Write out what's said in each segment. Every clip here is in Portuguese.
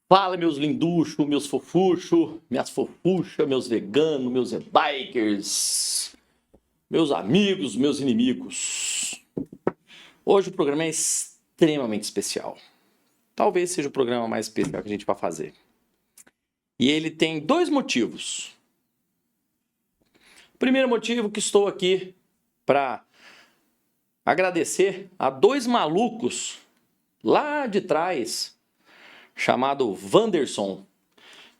Fala, meus linduchos, meus fofuchos, minhas fofuchas, meus veganos, meus bikers, meus amigos, meus inimigos. Hoje o programa é extremamente especial. Talvez seja o programa mais especial que a gente vai fazer. E ele tem dois motivos. O primeiro motivo que estou aqui para agradecer a dois malucos lá de trás, chamado Wanderson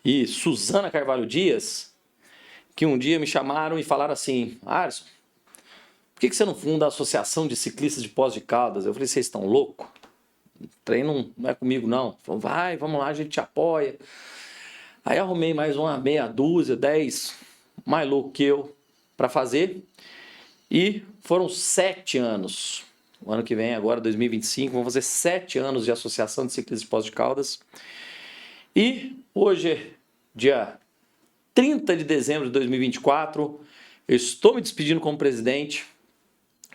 e Suzana Carvalho Dias, que um dia me chamaram e falaram assim: Arson, por que você não funda a Associação de Ciclistas de Poços de Caldas? Eu falei: vocês estão loucos? O trem não é comigo não. Falei: vai, vamos lá, a gente te apoia. Aí arrumei mais uma meia dúzia, 10 mais louco que eu para fazer, e foram 7 anos. O ano que vem, agora 2025, vão fazer 7 anos de Associação de Ciclistas de Poços de Caldas. E hoje, dia 30 de dezembro de 2024, eu estou me despedindo como presidente.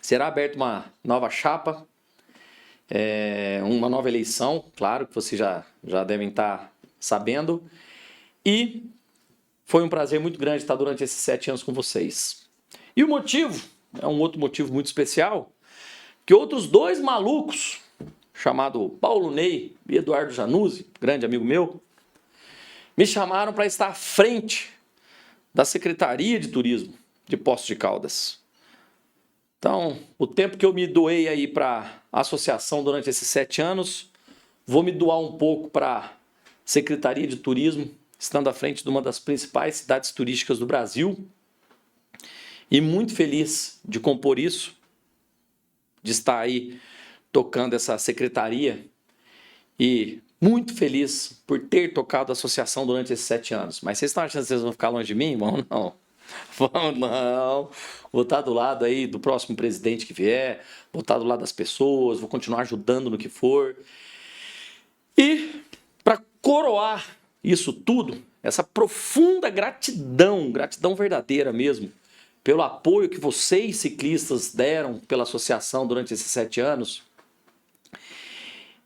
Será aberta uma nova chapa, uma nova eleição, claro que vocês já devem estar sabendo. E foi um prazer muito grande estar durante esses 7 anos com vocês. E o motivo, é um outro motivo muito especial, que outros dois malucos, chamado Paulo Ney e Eduardo Januzzi, grande amigo meu, me chamaram para estar à frente da Secretaria de Turismo de Poços de Caldas. Então, o tempo que eu me doei aí para a associação durante esses 7 anos, vou me doar um pouco para a Secretaria de Turismo, estando à frente de uma das principais cidades turísticas do Brasil. E muito feliz de compor isso, de estar aí tocando essa secretaria, e muito feliz por ter tocado a associação durante esses 7 anos. Mas vocês estão achando que vocês vão ficar longe de mim? Vamos não. Vamos não. Vou estar do lado aí do próximo presidente que vier, vou estar do lado das pessoas, vou continuar ajudando no que for. E para coroar isso tudo, essa profunda gratidão verdadeira mesmo, pelo apoio que vocês, ciclistas, deram pela associação durante esses 7 anos.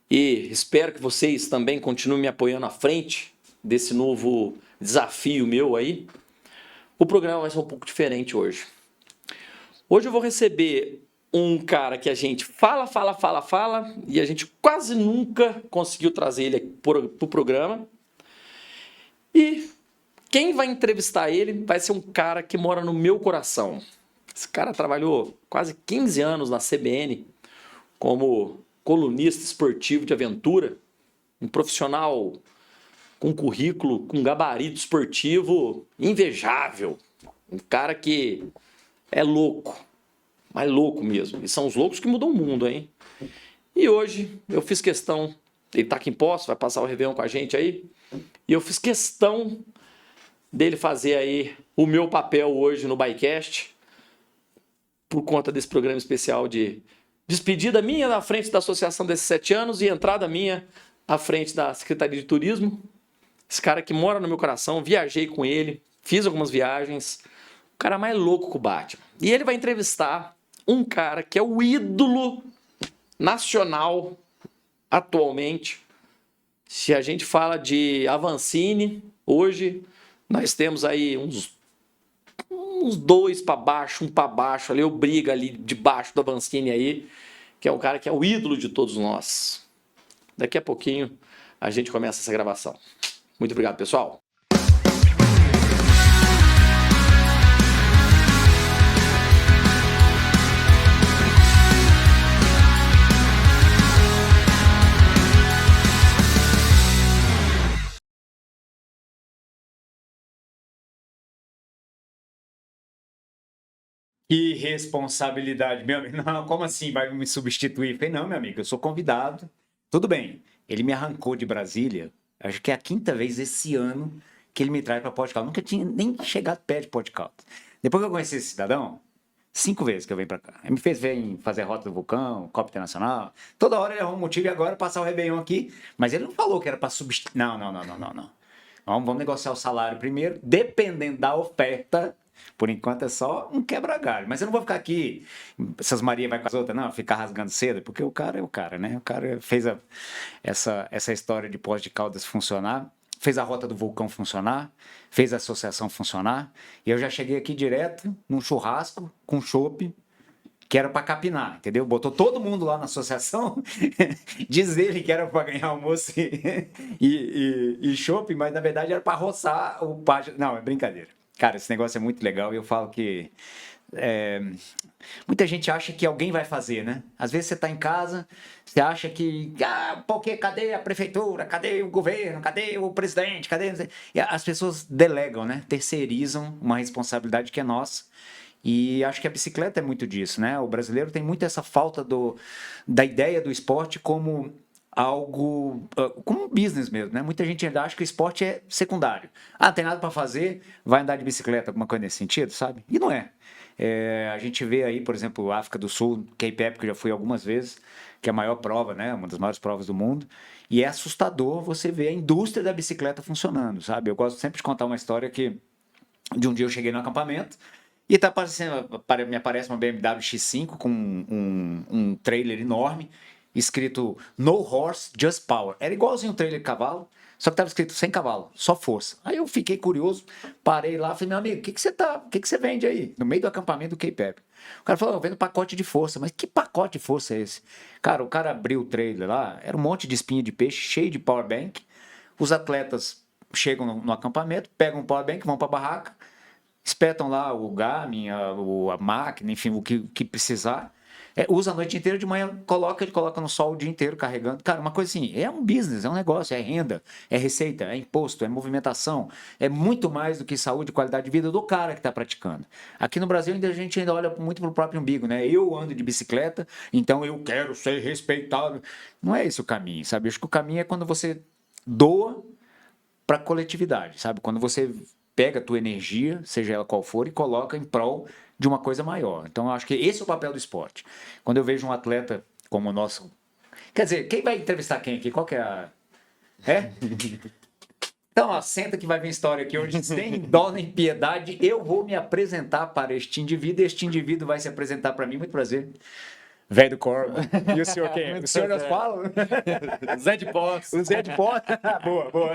E espero que vocês também continuem me apoiando à frente desse novo desafio meu aí. O programa vai ser um pouco diferente hoje. Hoje eu vou receber um cara que a gente fala, e a gente quase nunca conseguiu trazer ele para o programa. E quem vai entrevistar ele vai ser um cara que mora no meu coração. Esse cara trabalhou quase 15 anos na CBN como colunista esportivo de aventura, um profissional com currículo, com gabarito esportivo invejável, um cara que é louco, mas louco mesmo. E são os loucos que mudam o mundo, hein? E hoje eu fiz questão, ele tá aqui em Poços, vai passar o Réveillon com a gente aí, e eu fiz questão dele fazer aí o meu papel hoje no Bikecast, por conta desse programa especial de despedida minha na frente da associação desses 7 anos e entrada minha à frente da Secretaria de Turismo. Esse cara que mora no meu coração, viajei com ele, fiz algumas viagens, o cara mais louco que o Batman. E ele vai entrevistar um cara que é o ídolo nacional atualmente. Se a gente fala de Avancini, hoje nós temos aí uns 2 para baixo, 1 para baixo, ali, eu brigo ali debaixo do Avancini aí, que é um cara que é o ídolo de todos nós. Daqui a pouquinho a gente começa essa gravação. Muito obrigado, pessoal. Que responsabilidade, meu amigo. Não, como assim vai me substituir? Eu falei, não, meu amigo, eu sou convidado. Tudo bem. Ele me arrancou de Brasília. Acho que é a 5ª vez esse ano que ele me traz para Poços de Caldas. Nunca tinha nem chegado perto de Poços de Caldas. Depois que eu conheci esse cidadão, 5 vezes que eu venho para cá. Ele me fez vir fazer a Rota do Vulcão, Copa Internacional. Toda hora ele arruma um motivo e agora passar o Réveillon aqui. Mas ele não falou que era para substituir. Não. Vamos negociar o salário primeiro. Dependendo da oferta, Por enquanto é só um quebra-galho. Mas eu não vou ficar aqui, essas Maria vai com as outras, não, ficar rasgando cedo, porque o cara é o cara, né? O cara fez essa história de Poços de Caldas funcionar, fez a Rota do Vulcão funcionar, fez a associação funcionar, e eu já cheguei aqui direto num churrasco com chopp, que era para capinar, entendeu? Botou todo mundo lá na associação, diz ele que era para ganhar almoço e chopp, mas na verdade era para roçar o pátio. Não, é brincadeira. Cara, esse negócio é muito legal e eu falo que muita gente acha que alguém vai fazer, né? Às vezes você está em casa, você acha que, porque cadê a prefeitura, cadê o governo, cadê o presidente, cadê... E as pessoas delegam, né? Terceirizam uma responsabilidade que é nossa. E acho que a bicicleta é muito disso, né? O brasileiro tem muito essa falta da ideia do esporte como algo, como um business mesmo, né? Muita gente ainda acha que o esporte é secundário. Ah, tem nada para fazer, vai andar de bicicleta, alguma coisa nesse sentido, sabe? E não é. A gente vê aí, por exemplo, África do Sul, Cape Epic, que eu já fui algumas vezes, que é a maior prova, né? Uma das maiores provas do mundo. E é assustador você ver a indústria da bicicleta funcionando, sabe? Eu gosto sempre de contar uma história que de um dia eu cheguei no acampamento, e tá aparecendo, me aparece uma BMW X5 com um trailer enorme, escrito No Horse, Just Power. Era igualzinho um trailer de cavalo, só que tava escrito sem cavalo, só força. Aí eu fiquei curioso, parei lá, falei, meu amigo, o que você vende aí? No meio do acampamento do Cape Epic. O cara falou, eu vendo pacote de força. Mas que pacote de força é esse? Cara, o cara abriu o trailer lá, era um monte de espinha de peixe, cheio de power bank. Os atletas chegam no acampamento, pegam o power bank, vão pra barraca, espetam lá o Garmin, a máquina, enfim, o que precisar. Usa a noite inteira, de manhã ele coloca no sol o dia inteiro carregando. Cara, uma coisa assim, é um business, é um negócio, é renda, é receita, é imposto, é movimentação. É muito mais do que saúde e qualidade de vida do cara que está praticando. Aqui no Brasil a gente ainda olha muito para o próprio umbigo, né? Eu ando de bicicleta, então eu quero ser respeitado. Não é esse o caminho, sabe? Eu acho que o caminho é quando você doa para a coletividade, sabe? Quando você pega a tua energia, seja ela qual for, e coloca em prol de uma coisa maior. Então, eu acho que esse é o papel do esporte. Quando eu vejo um atleta como o nosso... Quer dizer, quem vai entrevistar quem aqui? Qual que é a... Então, ó, senta que vai vir história aqui hoje, sem dó nem piedade. Eu vou me apresentar para este indivíduo, e este indivíduo vai se apresentar para mim. Muito prazer. Velho do Corvo. E o senhor quem? O senhor nos fala? Zé de Poços. O Zé de Poços. Boa, boa.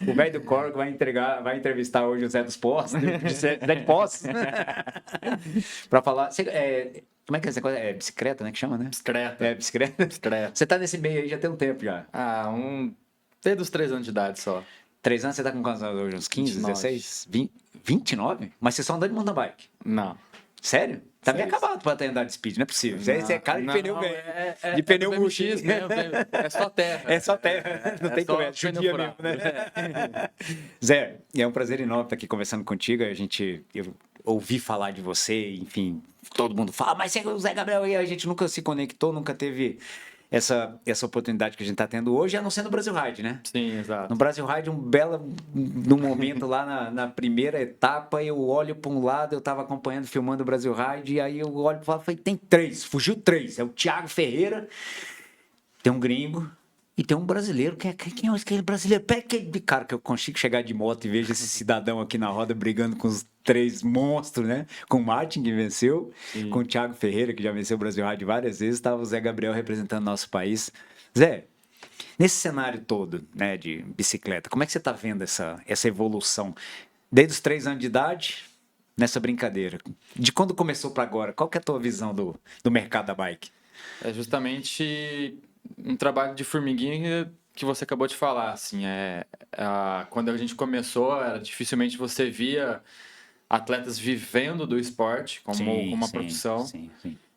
O velho do Corvo vai entrevistar hoje o Zé dos Poços. Zé de Poços. Para falar... como é que é essa coisa? É bicicleta, né? Que chama, né? Bicicleta. Bicicleta. Você tá nesse meio aí já tem um tempo já. Desde os 3 anos de idade só. 3 anos, você tá com quantos anos hoje? Uns 15, 29. 16? 29? Mas você só anda de mountain bike? Não. Sério? Tá bem Sério. acabado pra ter andado de speed, não é possível. Você é cara de pneu velho. De De pneu pneu murcho. MX, né? É só terra. É só terra, não tem só conversa, pneu judia furado. mesmo, né? Zé, é um prazer enorme estar aqui conversando contigo. Eu ouvi falar de você, enfim, todo mundo fala, mas você é o Zé Gabriel, e a gente nunca se conectou, nunca teve essa oportunidade que a gente está tendo hoje, a não ser no Brasil Ride, né? Sim, exato. No Brasil Ride, num momento lá na primeira etapa, eu olho para um lado, eu estava acompanhando, filmando o Brasil Ride, e aí eu olho para lá e falei, tem 3, fugiu 3. É o Thiago Ferreira, tem um gringo e tem um brasileiro. Quem é aquele brasileiro? Cara, que eu consigo chegar de moto e vejo esse cidadão aqui na roda brigando com os 3 monstros, né? Com o Martin, que venceu, Sim. com o Thiago Ferreira, que já venceu o Brasil Ride várias vezes, estava o Zé Gabriel representando nosso país. Zé, nesse cenário todo, né, de bicicleta, como é que você está vendo essa evolução? Desde os 3 anos de idade, nessa brincadeira. De quando começou para agora, qual que é a tua visão do mercado da bike? É justamente um trabalho de formiguinha que você acabou de falar, assim, quando a gente começou, dificilmente você via atletas vivendo do esporte como uma profissão. Sim.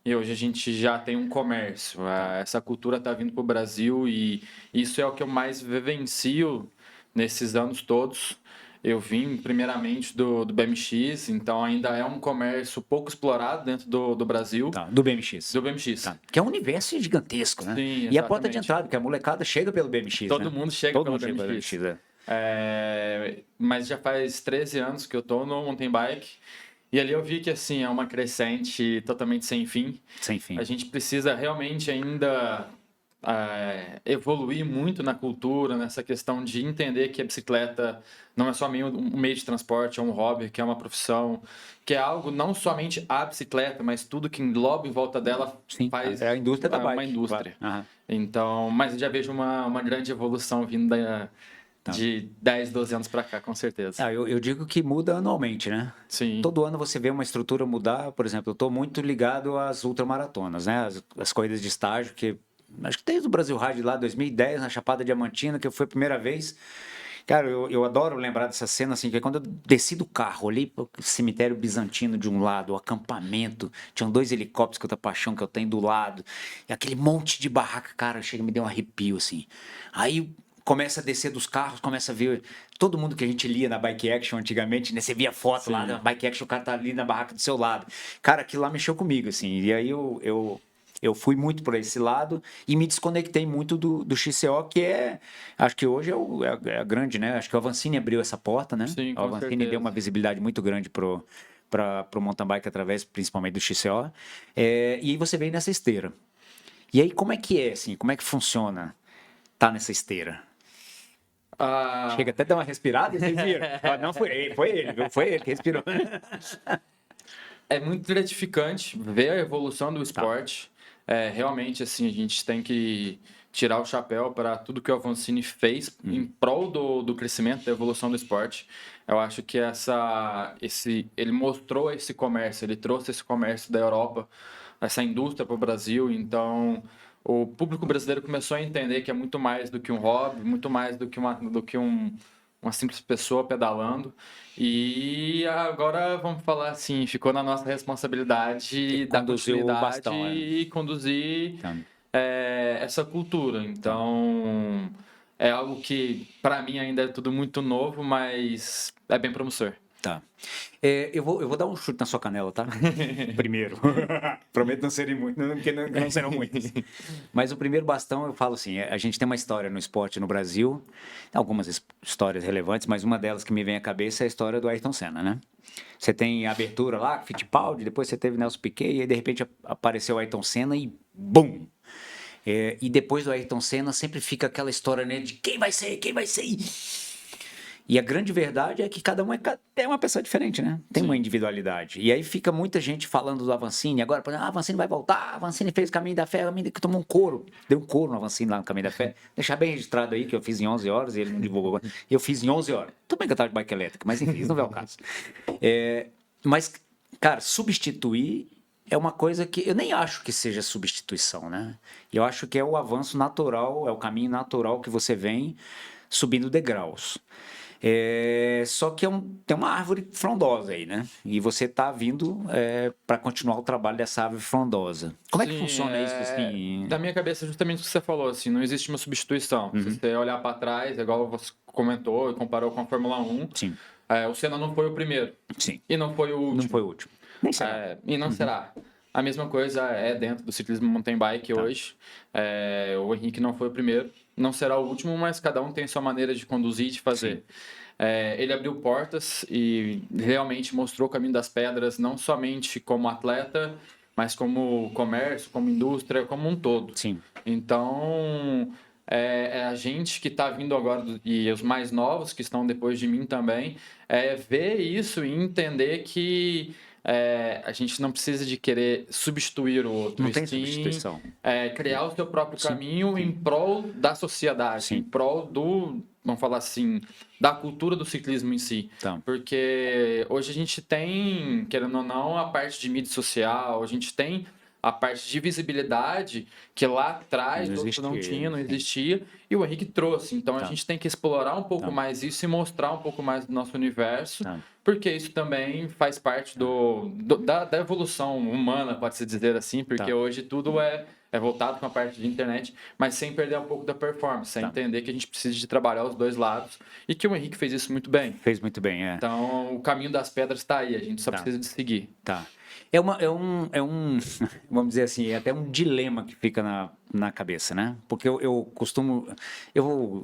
E hoje a gente já tem um comércio. Essa cultura está vindo para o Brasil e isso é o que eu mais vivencio nesses anos todos. Eu vim primeiramente do BMX, então ainda é um comércio pouco explorado dentro do Brasil. Tá, do BMX. Do BMX. Tá. Que é um universo gigantesco, né? Sim, e a porta de exatamente. entrada, porque a molecada chega pelo BMX, Todo né? mundo chega pelo BMX. Mas já faz 13 anos que eu tô no mountain bike. E ali eu vi que assim é uma crescente totalmente sem fim. Sem fim. A gente precisa realmente ainda evoluir muito na cultura, nessa questão de entender que a bicicleta não é só um meio de transporte, é um hobby, que é uma profissão, que é algo não somente a bicicleta, mas tudo que engloba em volta dela Sim, faz é a indústria da bike. uma indústria. Claro. Aham. Então, mas eu já vejo uma grande evolução vindo Tá. de 10, 12 anos para cá, com certeza. Eu digo que muda anualmente, né? Sim. Todo ano você vê uma estrutura mudar. Por exemplo, eu estou muito ligado às ultramaratonas, né? As corridas de estágio, que acho que desde o Brasil Ride lá, 2010, na Chapada Diamantina, que foi a primeira vez. Cara, eu adoro lembrar dessa cena, assim, que é quando eu desci do carro, olhei para o cemitério bizantino de um lado, o acampamento, tinham 2 helicópteros que eu tenho paixão que eu tenho do lado, e aquele monte de barraca, cara, chega e me deu um arrepio, assim. Aí começa a descer dos carros, começa a ver todo mundo que a gente lia na Bike Action antigamente, né? Você via foto lá na Bike Action, o cara tá ali na barraca do seu lado. Cara, aquilo lá mexeu comigo, assim, e aí eu fui muito por esse lado e me desconectei muito do XCO, que acho que hoje é a grande, né? Acho que o Avancini abriu essa porta, né? Sim, O com Avancini certeza. deu uma visibilidade muito grande para o mountain bike através, principalmente do XCO. E aí você vem nessa esteira. E aí como é que é, assim? Como é que funciona tá nessa esteira? Chega até a dar uma respirada e vocês viram. Não foi ele, viu? Foi ele que respirou. É muito gratificante ver a evolução do esporte. Realmente, assim, a gente tem que tirar o chapéu para tudo que o Avancini fez em prol do crescimento, da evolução do esporte. Eu acho que ele mostrou esse comércio, ele trouxe esse comércio da Europa, essa indústria para o Brasil. Então, o público brasileiro começou a entender que é muito mais do que um hobby, muito mais do que uma simples pessoa pedalando. E agora, vamos falar assim, ficou na nossa responsabilidade dar conduzir o continuidade bastão, e conduzir Então, essa cultura. Então, é algo que, para mim, ainda é tudo muito novo, mas é bem promissor. tá. Eu vou dar um chute na sua canela, tá? Primeiro. Prometo não serem muitos, porque não serão muitos. Mas o primeiro bastão, eu falo assim, a gente tem uma história no esporte no Brasil, algumas histórias relevantes, mas uma delas que me vem à cabeça é a história do Ayrton Senna, né? Você tem a abertura lá, Fittipaldi, depois você teve Nelson Piquet, e aí de repente apareceu o Ayrton Senna e BUM! E depois do Ayrton Senna sempre fica aquela história, né, de quem vai ser, quem vai ser. E a grande verdade é que cada um é uma pessoa diferente, né? Tem uma individualidade. E aí fica muita gente falando do Avancini. Agora, por exemplo, Avancini vai voltar, Avancini fez o Caminho da Fé, que tomou um couro. Deu um couro no Avancini lá no Caminho da Fé. Deixar bem registrado aí que eu fiz em 11 horas e ele não divulgou agora. Eu fiz em 11 horas. Tudo bem que eu tava de bike elétrica, mas enfim, isso não é o caso. Mas, cara, substituir é uma coisa que eu nem acho que seja substituição, né? Eu acho que é o avanço natural, é o caminho natural que você vem subindo degraus. Só que tem uma árvore frondosa aí, né? E você tá vindo para continuar o trabalho dessa árvore frondosa. Como é que Sim, funciona isso? Assim? Da minha cabeça, justamente o que você falou, assim, não existe uma substituição. Se você olhar para trás, igual você comentou e comparou com a Fórmula 1, Sim, o Senna não foi o primeiro sim. e não foi o último. Não foi o último. Nem será. E não será. A mesma coisa é dentro do ciclismo mountain bike hoje. O Henrique não foi o primeiro, não será o último, mas cada um tem sua maneira de conduzir e de fazer. Ele abriu portas e realmente mostrou o caminho das pedras, não somente como atleta, mas como comércio, como indústria, como um todo. Sim. Então, a gente que está vindo agora, e os mais novos que estão depois de mim também, ver isso e entender que a gente não precisa de querer substituir o outro. Não tem sim, substituição. Criar o seu próprio caminho em prol da sociedade, em prol vamos falar assim, da cultura do ciclismo em si. Então. Porque hoje a gente tem, querendo ou não, a parte de mídia social, a gente tem a parte de visibilidade que lá atrás não tinha, não existia, e o Henrique trouxe. Então a gente tem que explorar um pouco mais isso e mostrar um pouco mais do nosso universo, porque isso também faz parte da evolução humana, pode-se dizer assim, porque hoje tudo é voltado com a parte de internet, mas sem perder um pouco da performance, sem entender que a gente precisa de trabalhar os dois lados, e que o Henrique fez isso muito bem. Fez muito bem, Então, o caminho das pedras está aí, a gente só precisa de seguir. Tá. Vamos dizer assim, é até um dilema que fica na cabeça, né? Porque eu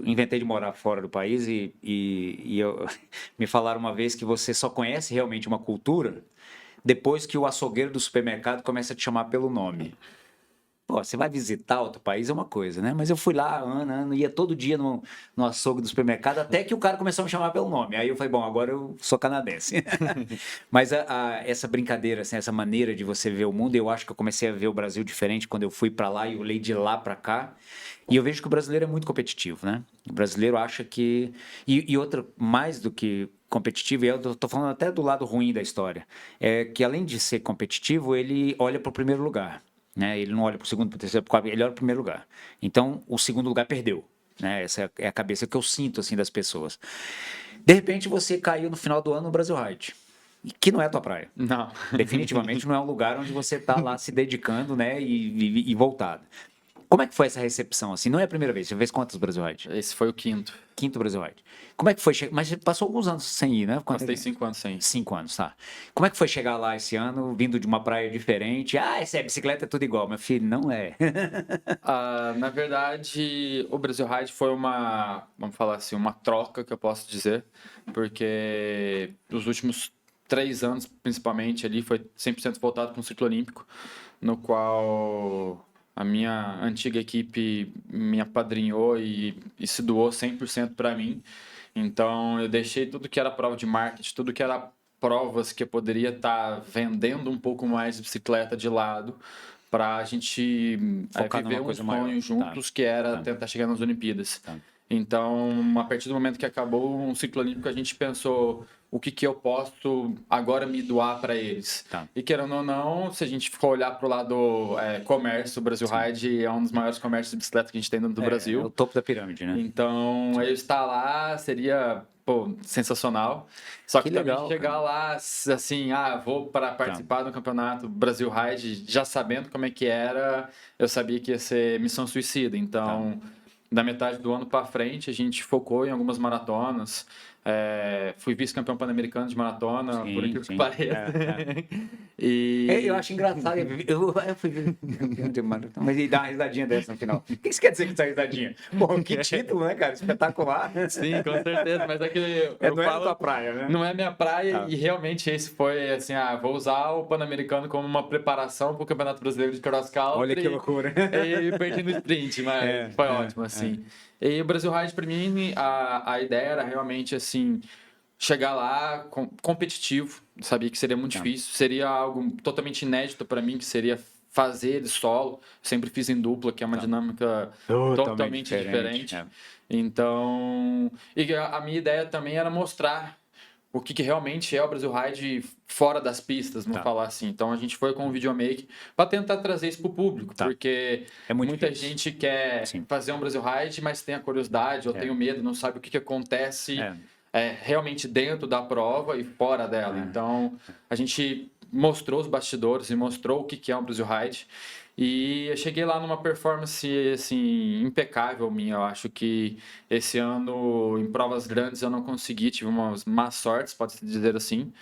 inventei de morar fora do país e me falaram uma vez que você só conhece realmente uma cultura depois que o açougueiro do supermercado começa a te chamar pelo nome. Pô, você vai visitar outro país é uma coisa, né? Mas eu fui lá, ano, ia todo dia no açougue do supermercado, até que o cara começou a me chamar pelo nome. Aí eu falei, bom, agora eu sou canadense. Mas essa brincadeira, assim, essa maneira de você ver o mundo, eu acho que eu comecei a ver o Brasil diferente quando eu fui para lá e eu olhei de lá para cá. E eu vejo que o brasileiro é muito competitivo, né? O brasileiro acha que... E outra, mais do que competitivo, e eu tô falando até do lado ruim da história, é que além de ser competitivo, ele olha para o primeiro lugar. Né? Ele não olha para o segundo, para o terceiro, para o quarto, ele olha para o primeiro lugar. Então, o segundo lugar perdeu. Né? Essa é a cabeça que eu sinto assim das pessoas. De repente, você caiu no final do ano no Brasil Ride, que não é a tua praia. Não. Definitivamente não é um lugar onde você está lá se dedicando, né, e voltado. Como é que foi essa recepção? Assim, não é a primeira vez. Você fez quantos Brasil Ride? Esse foi o quinto. Quinto Brasil Ride. Como é que foi? Mas você passou alguns anos sem ir, né? Passei 5 anos sem ir. 5 anos, tá. Como é que foi chegar lá esse ano, vindo de uma praia diferente? Ah, essa bicicleta é tudo igual. Meu filho, não é. Na verdade, o Brasil Ride foi vamos falar assim, uma troca que eu posso dizer, porque os últimos 3 anos, principalmente, ali foi 100% voltado para um ciclo olímpico, no qual a minha antiga equipe me apadrinhou e se doou 100% para mim. Então, eu deixei tudo que era prova de marketing, tudo que era provas que eu poderia estar vendendo um pouco mais de bicicleta de lado, para a gente Focar viver numa um coisa sonho maior. juntos, que era tentar chegar nas Olimpíadas. Tá. Então, a partir do momento que acabou um ciclo olímpico, a gente pensou o que eu posso agora me doar para eles. Tá. E querendo ou não, se a gente for olhar para o lado comércio, o Brasil Ride é um dos maiores comércios de bicicleta que a gente tem dentro do Brasil. É o topo da pirâmide, né? Então, eu estar lá seria, sensacional. Só que também legal, chegar lá, assim, vou para participar do campeonato Brasil Ride, já sabendo como é que era, eu sabia que ia ser missão suicida. Então, da metade do ano para frente, a gente focou em algumas maratonas. Fui vice-campeão pan-americano de maratona, por incrível que pareça. Eu acho engraçado. Eu fui mas e dá uma risadinha dessa no final. O que isso quer dizer com essa risadinha? Pô, que título, né, cara? Espetacular. Sim, com certeza. Mas é que não é a tua praia, né? Não é minha praia e realmente esse foi assim, vou usar o Pan-Americano como uma preparação para o Campeonato Brasileiro de Cross Country. Olha que loucura. E perdi no sprint, mas foi ótimo, assim. E o Brasil Ride, para mim, a ideia era realmente, assim, chegar lá competitivo. Sabia que seria muito difícil. Seria algo totalmente inédito para mim, que seria fazer de solo. Sempre fiz em dupla, que é uma dinâmica totalmente diferente. Então, e a minha ideia também era mostrar o que realmente é o Brasil Ride fora das pistas, vamos falar assim. Então a gente foi com um videomake para tentar trazer isso para o público, porque muita gente quer fazer um Brasil Ride, mas tem a curiosidade ou tem o medo, não sabe o que acontece realmente dentro da prova e fora dela. Então a gente mostrou os bastidores e mostrou o que é um Brasil Ride. E eu cheguei lá numa performance assim impecável minha. Eu acho que esse ano em provas grandes eu não consegui, tive umas más sortes, pode-se dizer assim.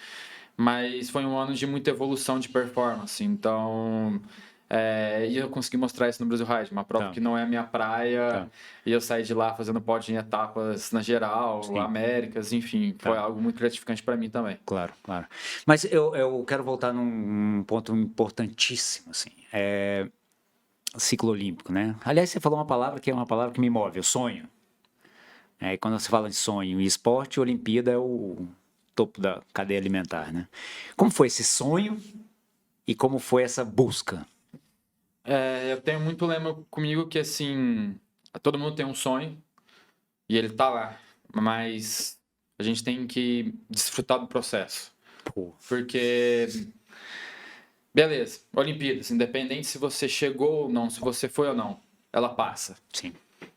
Mas foi um ano de muita evolução de performance. Então, e eu consegui mostrar isso no Brasil Ride, uma prova que não é a minha praia. E eu saí de lá fazendo pódio em etapas na geral, Américas, enfim. Foi algo muito gratificante para mim também. Claro, claro. Mas eu quero voltar num ponto importantíssimo, assim. Ciclo olímpico, né? Aliás, você falou uma palavra que é uma palavra que me move, o sonho. E quando você fala em sonho e esporte, Olimpíada é o topo da cadeia alimentar, né? Como foi esse sonho e como foi essa busca? Eu tenho muito lema comigo que, assim, todo mundo tem um sonho e ele tá lá, mas a gente tem que desfrutar do processo. Porque, beleza, Olimpíadas, independente se você chegou ou não, se você foi ou não, ela passa. Sim.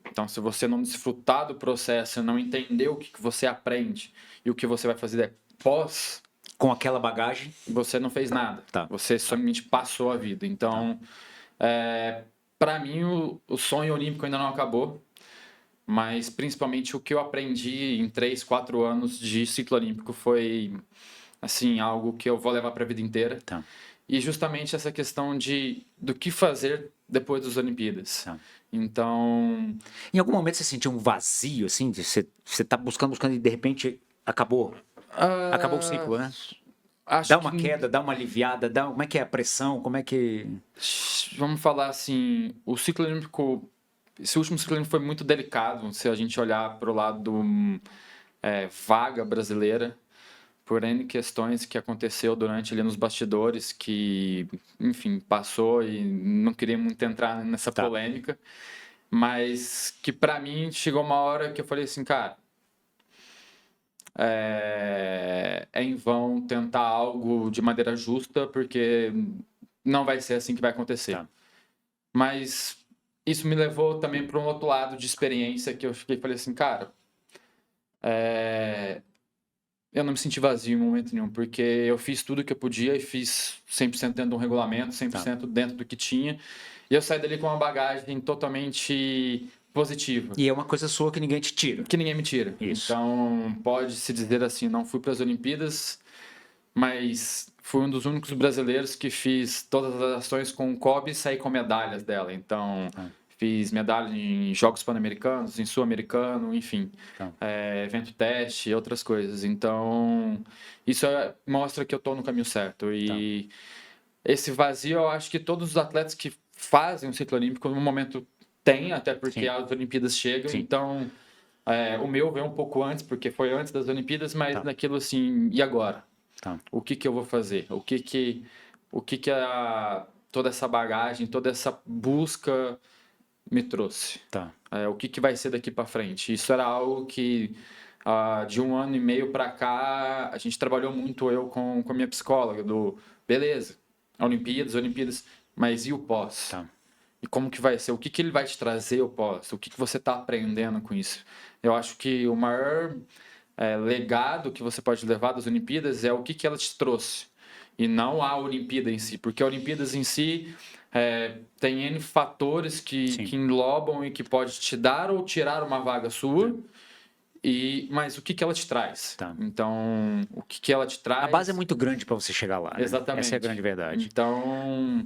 Então, se você não desfrutar do processo, não entender o que você aprende e o que você vai fazer pós... Com aquela bagagem? Você não fez nada. Você somente passou a vida. Então, para mim, o sonho olímpico ainda não acabou. Mas, principalmente, o que eu aprendi em 3, 4 anos de ciclo olímpico foi, assim, algo que eu vou levar para a vida inteira. E justamente essa questão do que fazer depois das Olimpíadas. Então... Em algum momento você sentiu um vazio, assim? Você tá buscando e de repente acabou? Acabou o ciclo, né? Acho Dá uma que, queda, dá uma aliviada, como é que é a pressão, como é que... vamos falar assim, o ciclo olímpico, esse último ciclo olímpico foi muito delicado, se a gente olhar para o lado vaga brasileira, por N questões que aconteceu durante ali nos bastidores, que, enfim, passou e não queria muito entrar nessa Tá. polêmica, mas que para mim chegou uma hora que eu falei assim, cara, é em vão tentar algo de maneira justa, porque não vai ser assim que vai acontecer. Tá. Mas isso me levou também para um outro lado de experiência que eu falei assim, cara, eu não me senti vazio em momento nenhum, porque eu fiz tudo que eu podia e fiz 100% dentro de um regulamento, 100% dentro do que tinha. E eu saí dali com uma bagagem totalmente positiva. E é uma coisa sua que ninguém te tira. Que ninguém me tira. Isso. Então, pode-se dizer assim, não fui para as Olimpíadas, mas fui um dos únicos brasileiros que fiz todas as ações com o COB e saí com medalhas dela. Então, fiz medalha em Jogos Pan-Americanos, em Sul-Americano, enfim, evento teste e outras coisas. Então, isso mostra que eu estou no caminho certo. E esse vazio, eu acho que todos os atletas que fazem o ciclo olímpico, no momento, têm, até porque Sim. as Olimpíadas chegam. Sim. Então, o meu veio um pouco antes, porque foi antes das Olimpíadas, mas naquilo assim, e agora? Tá. O que eu vou fazer? O que toda essa bagagem, toda essa busca me trouxe? Tá. O que vai ser daqui para frente? Isso era algo que de 1 ano e meio para cá a gente trabalhou muito, eu com a minha psicóloga, beleza, Olimpíadas, mas e o pós? Tá. E como que vai ser? O que ele vai te trazer o pós? O que você está aprendendo com isso? Eu acho que o maior legado que você pode levar das Olimpíadas é o que ela te trouxe. E não a Olimpíada em si. Porque a Olimpíadas em si tem N fatores que englobam e que pode te dar ou tirar uma vaga sua. Mas o que ela te traz? Tá. Então, o que ela te traz... A base é muito grande para você chegar lá. Né? Exatamente. Essa é a grande verdade. Então,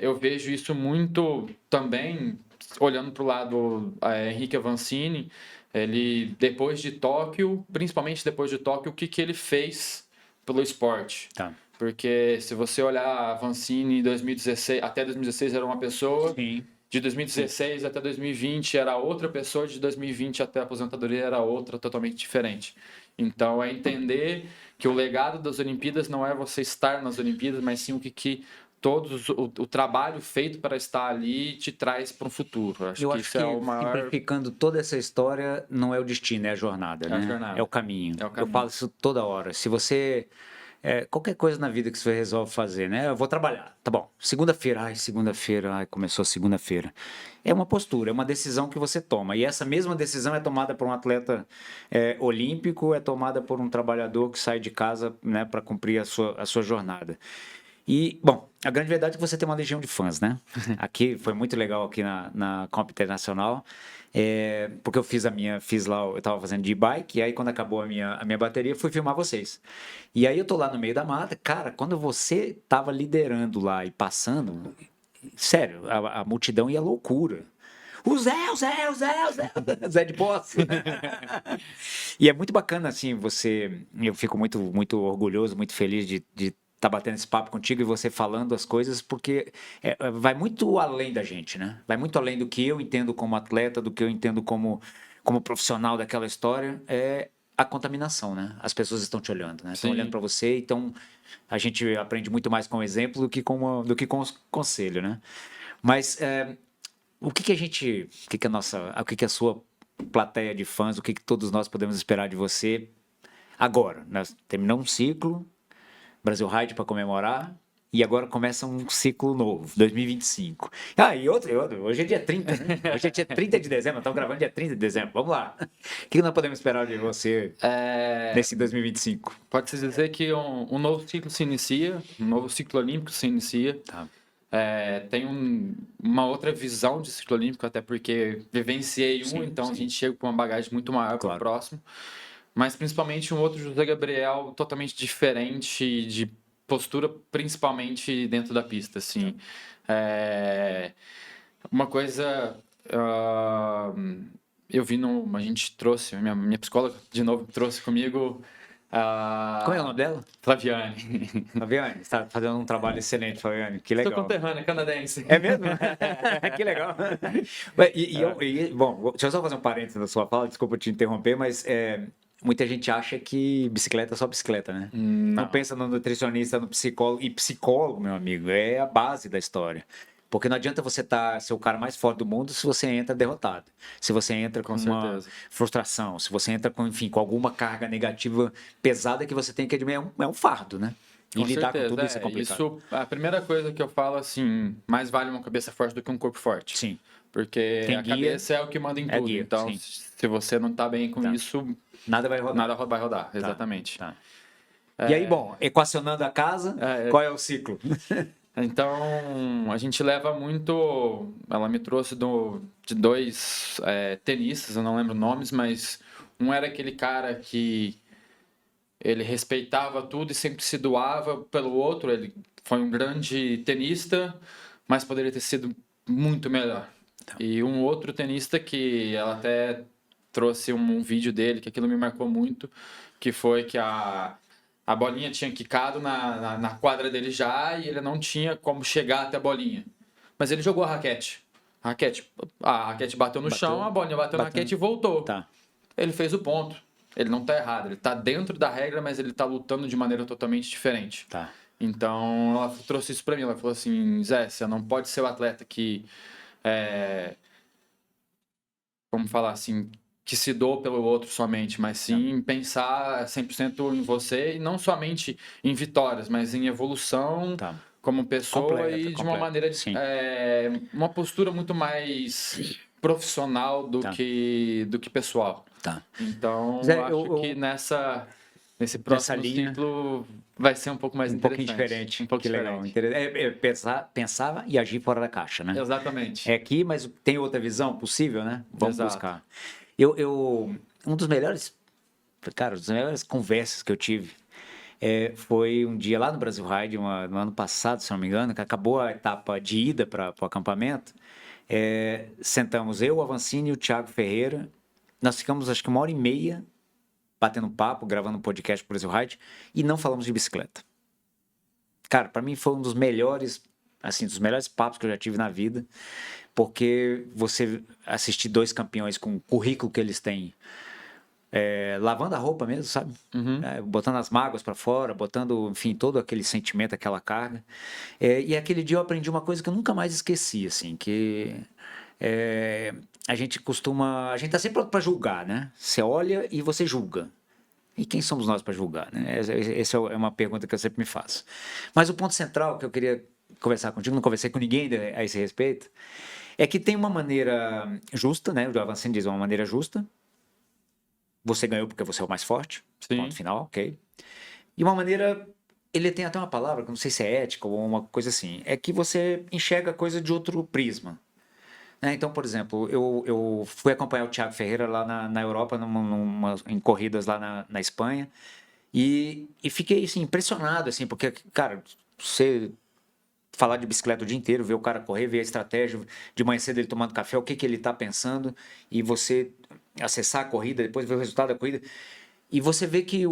eu vejo isso muito também, olhando para o lado Henrique Avancini, ele, depois de Tóquio, principalmente depois de Tóquio, o que ele fez pelo esporte. Tá. Porque se você olhar Avancini em 2016, até 2016 era uma pessoa, Sim. de 2016 até 2020 era outra pessoa, de 2020 até a aposentadoria era outra, totalmente diferente. Então, é entender que o legado das Olimpíadas não é você estar nas Olimpíadas, mas sim o trabalho feito para estar ali te traz para o futuro. Eu acho que é o maior... simplificando toda essa história, não é o destino, é a jornada. É a jornada. É o caminho. É o caminho. Eu falo isso toda hora. Se você... qualquer coisa na vida que você resolve fazer, né? Eu vou trabalhar. Tá bom. Segunda-feira, começou segunda-feira. É uma postura, é uma decisão que você toma. E essa mesma decisão é tomada por um atleta olímpico, é tomada por um trabalhador que sai de casa, né, para cumprir a sua jornada. E, bom, a grande verdade é que você tem uma legião de fãs, né? Aqui foi muito legal aqui na Comp Internacional, porque eu fiz lá, eu tava fazendo de bike, e aí quando acabou a minha bateria, fui filmar vocês. E aí eu tô lá no meio da mata, cara, quando você tava liderando lá e passando, sério, a multidão ia loucura. O Zé, Zé de Posse. E é muito bacana, assim, eu fico muito, muito orgulhoso, muito feliz de tá batendo esse papo contigo e você falando as coisas, porque vai muito além da gente, né? Vai muito além do que eu entendo como atleta, do que eu entendo como profissional daquela história, é a contaminação, né? As pessoas estão te olhando, né? Estão olhando para você, então a gente aprende muito mais com o exemplo do que com o conselho, né? Mas o que a sua plateia de fãs, o que todos nós podemos esperar de você agora? Nós terminamos um ciclo, Brasil Ride para comemorar, e agora começa um ciclo novo, 2025. E outro, hoje é dia 30, né? Hoje é dia 30 de dezembro, estamos gravando dia 30 de dezembro, vamos lá. O que nós podemos esperar de você nesse 2025? Pode-se dizer que um novo ciclo se inicia, um novo ciclo olímpico se inicia. Tá. Tem uma outra visão de ciclo olímpico, até porque vivenciei então a gente chega com uma bagagem muito maior para o próximo. Mas principalmente um outro José Gabriel totalmente diferente de postura, principalmente dentro da pista, assim. Uma coisa... eu vi a gente trouxe, minha psicóloga de novo trouxe comigo Qual é o nome dela? Flaviane. Fabiane, você está fazendo um trabalho excelente, Fabiane. Que Sou legal. conterrânea, canadense. É mesmo? Que legal. Bom, deixa eu só fazer um parênteses da sua fala, desculpa te interromper, mas muita gente acha que bicicleta é só bicicleta, né? Não pensa no nutricionista, no psicólogo. E psicólogo, meu amigo, é a base da história. Porque não adianta você ser o cara mais forte do mundo se você entra derrotado. Se você entra com uma certeza. frustração, se você entra com, enfim, com alguma carga negativa pesada que você tem que admitir. É um fardo, né? E Com lidar certeza, com tudo isso é complicado. Isso, a primeira coisa que eu falo, assim, mais vale uma cabeça forte do que um corpo forte. Sim. Porque Quem a guia cabeça é o que manda em é tudo. guia, Então, sim. se você não tá bem com Tá. isso, Nada vai rodar. nada vai rodar. Tá, Exatamente. tá. E aí, bom, equacionando a casa, qual é o ciclo? Então, a gente leva muito. Ela me trouxe de dois tenistas, eu não lembro nomes, mas um era aquele cara que ele respeitava tudo e sempre se doava pelo outro. Ele foi um grande tenista, mas poderia ter sido muito melhor. E um outro tenista que ela até trouxe um vídeo dele, que aquilo me marcou muito, que foi que a bolinha tinha quicado na quadra dele já e ele não tinha como chegar até a bolinha. Mas ele jogou a raquete. A raquete bateu no chão, a bolinha bateu na raquete e voltou. Tá. Ele fez o ponto. Ele não tá errado. Ele tá dentro da regra, mas ele tá lutando de maneira totalmente diferente. Tá. Então, ela trouxe isso pra mim. Ela falou assim, Zé, você não pode ser o atleta que... Vamos falar assim, que se doa pelo outro somente, mas sim pensar 100% em você e não somente em vitórias, mas em evolução Tá. como pessoa Completa, e de uma completa. maneira, Sim. uma postura muito mais profissional do Tá. que pessoal. Tá. Então, Zé, acho que nesse próximo linha, ciclo vai ser um pouco mais um pouquinho interessante. diferente. Um pouco que diferente. legal. Pensar e agir fora da caixa, né? Exatamente. É aqui, mas tem outra visão possível, né? Vamos Exato. buscar. Um dos melhores, cara, das melhores conversas que eu tive foi um dia lá no Brasil Ride, no ano passado, se não me engano, que acabou a etapa de ida para o acampamento. Sentamos eu, o Avancini e o Thiago Ferreira. Nós ficamos, acho que 1h30 batendo papo, gravando um podcast pro Brasil Ride e não falamos de bicicleta. Cara, para mim foi um dos melhores, assim, dos melhores papos que eu já tive na vida, porque você assistir dois campeões com o currículo que eles têm, lavando a roupa mesmo, sabe? Botando as mágoas para fora, botando, enfim, todo aquele sentimento, aquela carga. E aquele dia eu aprendi uma coisa que eu nunca mais esqueci, assim, que a gente tá sempre pronto para julgar, né? Você olha e você julga. E quem somos nós para julgar, né? Essa é uma pergunta que eu sempre me faço. Mas o ponto central que eu queria conversar contigo, não conversei com ninguém a esse respeito, é que tem uma maneira justa, né? O Avancini diz uma maneira justa. Você ganhou porque você é o mais forte. Sim. Ponto final, ok. E uma maneira... Ele tem até uma palavra, que não sei se é ética ou uma coisa assim. É que você enxerga a coisa de outro prisma. Então, por exemplo, eu fui acompanhar o Thiago Ferreira lá na Europa, em corridas lá na Espanha, e fiquei assim, impressionado, assim, porque, cara, você falar de bicicleta o dia inteiro, ver o cara correr, ver a estratégia, de manhã cedo ele tomando café, o que ele está pensando, e você acessar a corrida, depois ver o resultado da corrida, e você vê que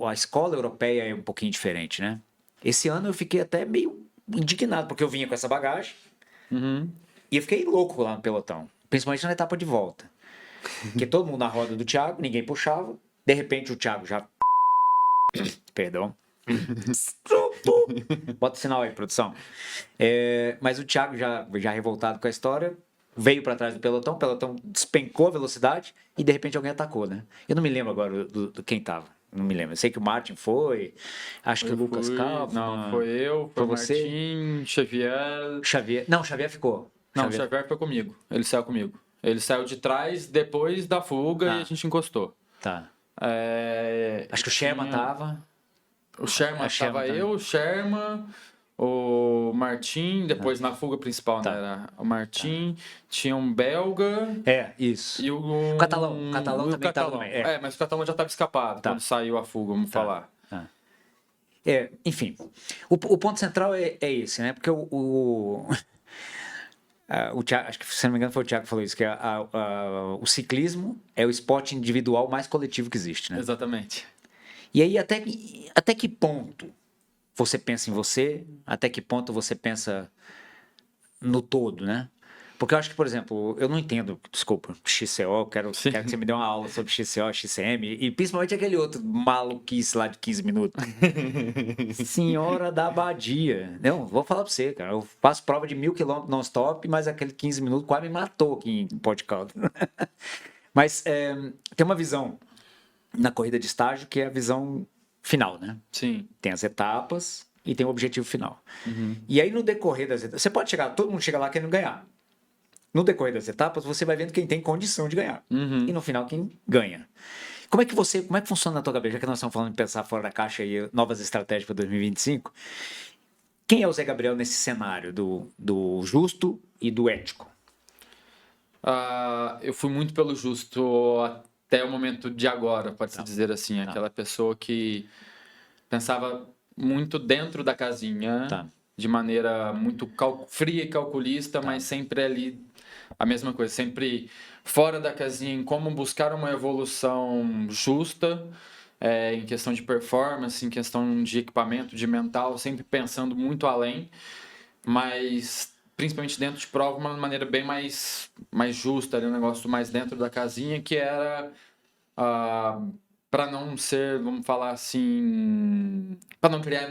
a escola europeia é um pouquinho diferente, né? Esse ano eu fiquei até meio indignado, porque eu vinha com essa bagagem, e eu fiquei louco lá no pelotão, principalmente na etapa de volta. Porque todo mundo na roda do Thiago, ninguém puxava. De repente o Thiago já... Perdão. Bota o sinal aí, produção. Mas o Thiago já revoltado com a história, veio para trás do pelotão, o pelotão despencou a velocidade e de repente alguém atacou, né? Eu não me lembro agora do quem tava. Não me lembro. Eu sei que o Martin foi, acho que o Lucas Calvo. Não, foi eu, foi o você? Martim, Xavier. Não, Xavier ficou. Não, o Xavier foi comigo. Ele saiu comigo. Ele saiu de trás depois da fuga e a gente encostou. Tá. Acho que o Sherman tava. O Sherman tava eu, o Sherman, o Martim, depois na fuga principal, né? Era o Martim, tinha um belga. Isso. E o Catalão. Catalão também tava também. Mas o Catalão já estava escapado quando saiu a fuga, vamos falar. Enfim, o ponto central é esse, né? Porque o Thiago, acho que se não me engano foi o Thiago que falou isso, que o ciclismo é o esporte individual mais coletivo que existe, né? Exatamente. E aí, até que ponto você pensa em você? Até que ponto você pensa no todo, né? Porque eu acho que, por exemplo, eu não entendo, desculpa, XCO, quero que você me dê uma aula sobre XCO, XCM, e principalmente aquele outro maluquice lá de 15 minutos. Senhora da Abadia. Não, vou falar pra você, cara. Eu faço prova de 1.000 quilômetros non-stop, mas aquele 15 minutos quase me matou aqui em Ponte Caldas. Mas tem uma visão na corrida de estágio que é a visão final, né? Sim. Tem as etapas e tem o objetivo final. E aí, no decorrer das etapas, você pode chegar, todo mundo chega lá querendo ganhar. No decorrer das etapas, você vai vendo quem tem condição de ganhar. E no final, quem ganha. Como é que funciona na tua cabeça? Já que nós estamos falando de pensar fora da caixa e novas estratégias para 2025, quem é o Zé Gabriel nesse cenário do justo e do ético? Eu fui muito pelo justo até o momento de agora, pode-se dizer assim. Aquela pessoa que pensava muito dentro da casinha, de maneira muito fria e calculista, mas sempre ali a mesma coisa, sempre fora da casinha em como buscar uma evolução justa, em questão de performance, em questão de equipamento, de mental, sempre pensando muito além, mas principalmente dentro de prova, uma maneira bem mais justa, um negócio mais dentro da casinha, que era para não ser, vamos falar assim, para não criar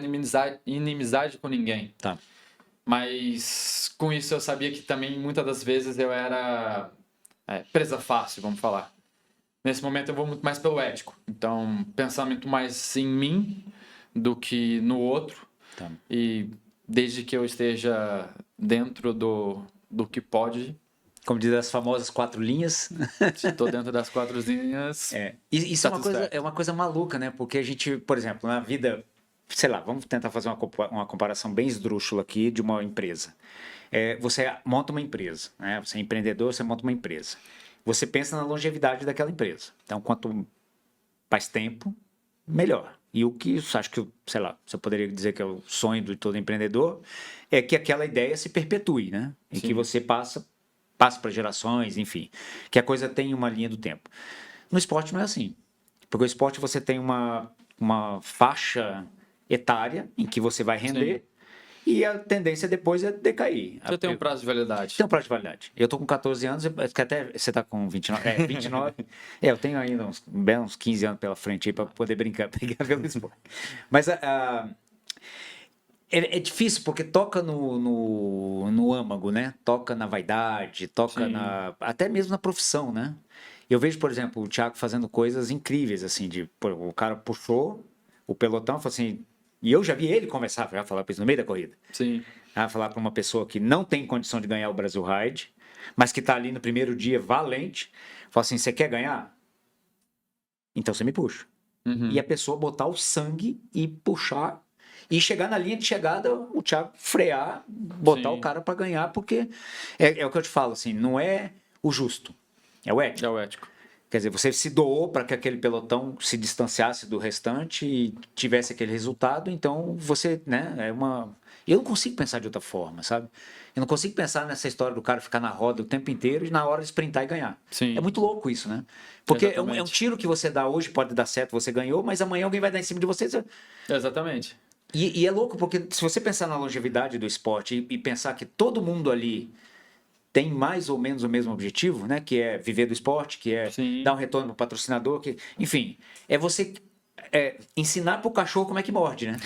inimizade com ninguém. Tá. Mas com isso eu sabia que também muitas das vezes eu era presa fácil, vamos falar. Nesse momento eu vou muito mais pelo ético. Então, pensamento mais em mim do que no outro. Tá. E desde que eu esteja dentro do que pode. Como diz as famosas 4 linhas. Se estou dentro das 4 linhas. Isso é uma coisa maluca, né? Porque a gente, por exemplo, na vida, sei lá, vamos tentar fazer uma comparação bem esdrúxula aqui de uma empresa. Você monta uma empresa, né? Você é empreendedor, você monta uma empresa. Você pensa na longevidade daquela empresa. Então, quanto mais tempo, melhor. E o que acho que, sei lá, você poderia dizer que é o sonho de todo empreendedor, é que aquela ideia se perpetue, né? Em que você passa para gerações, enfim, que a coisa tem uma linha do tempo. No esporte não é assim. Porque o esporte você tem uma faixa etária em que você vai render. Sim. E a tendência depois é decair. Você tem um prazo de validade. Tem um prazo de validade. Eu tô com 14 anos, que até você tá com 29. 29. Eu tenho ainda uns 15 anos pela frente aí para poder brigar pelo esporte. Mas é difícil porque toca no âmago, né? Toca na vaidade, toca até mesmo na profissão, né? Eu vejo, por exemplo, o Thiago fazendo coisas incríveis, assim, o cara puxou o pelotão e falou assim. E eu já vi ele conversar, já falar para isso no meio da corrida. Sim. Falar para uma pessoa que não tem condição de ganhar o Brasil Ride, mas que está ali no primeiro dia valente, fala assim, você quer ganhar? Então você me puxa. E a pessoa botar o sangue e puxar, e chegar na linha de chegada, o Thiago frear, botar o cara para ganhar, porque é o que eu te falo, assim, não é o justo, é o ético. É o ético. Quer dizer, você se doou para que aquele pelotão se distanciasse do restante e tivesse aquele resultado, então você, né, Eu não consigo pensar de outra forma, sabe? Eu não consigo pensar nessa história do cara ficar na roda o tempo inteiro e na hora de sprintar e ganhar. Sim. É muito louco isso, né? Porque é um tiro que você dá hoje, pode dar certo, você ganhou, mas amanhã alguém vai dar em cima de você. Exatamente. E é louco porque se você pensar na longevidade do esporte e pensar que todo mundo ali tem mais ou menos o mesmo objetivo, né? Que é viver do esporte, que é dar um retorno para o patrocinador, enfim, é você ensinar para o cachorro como é que morde, né?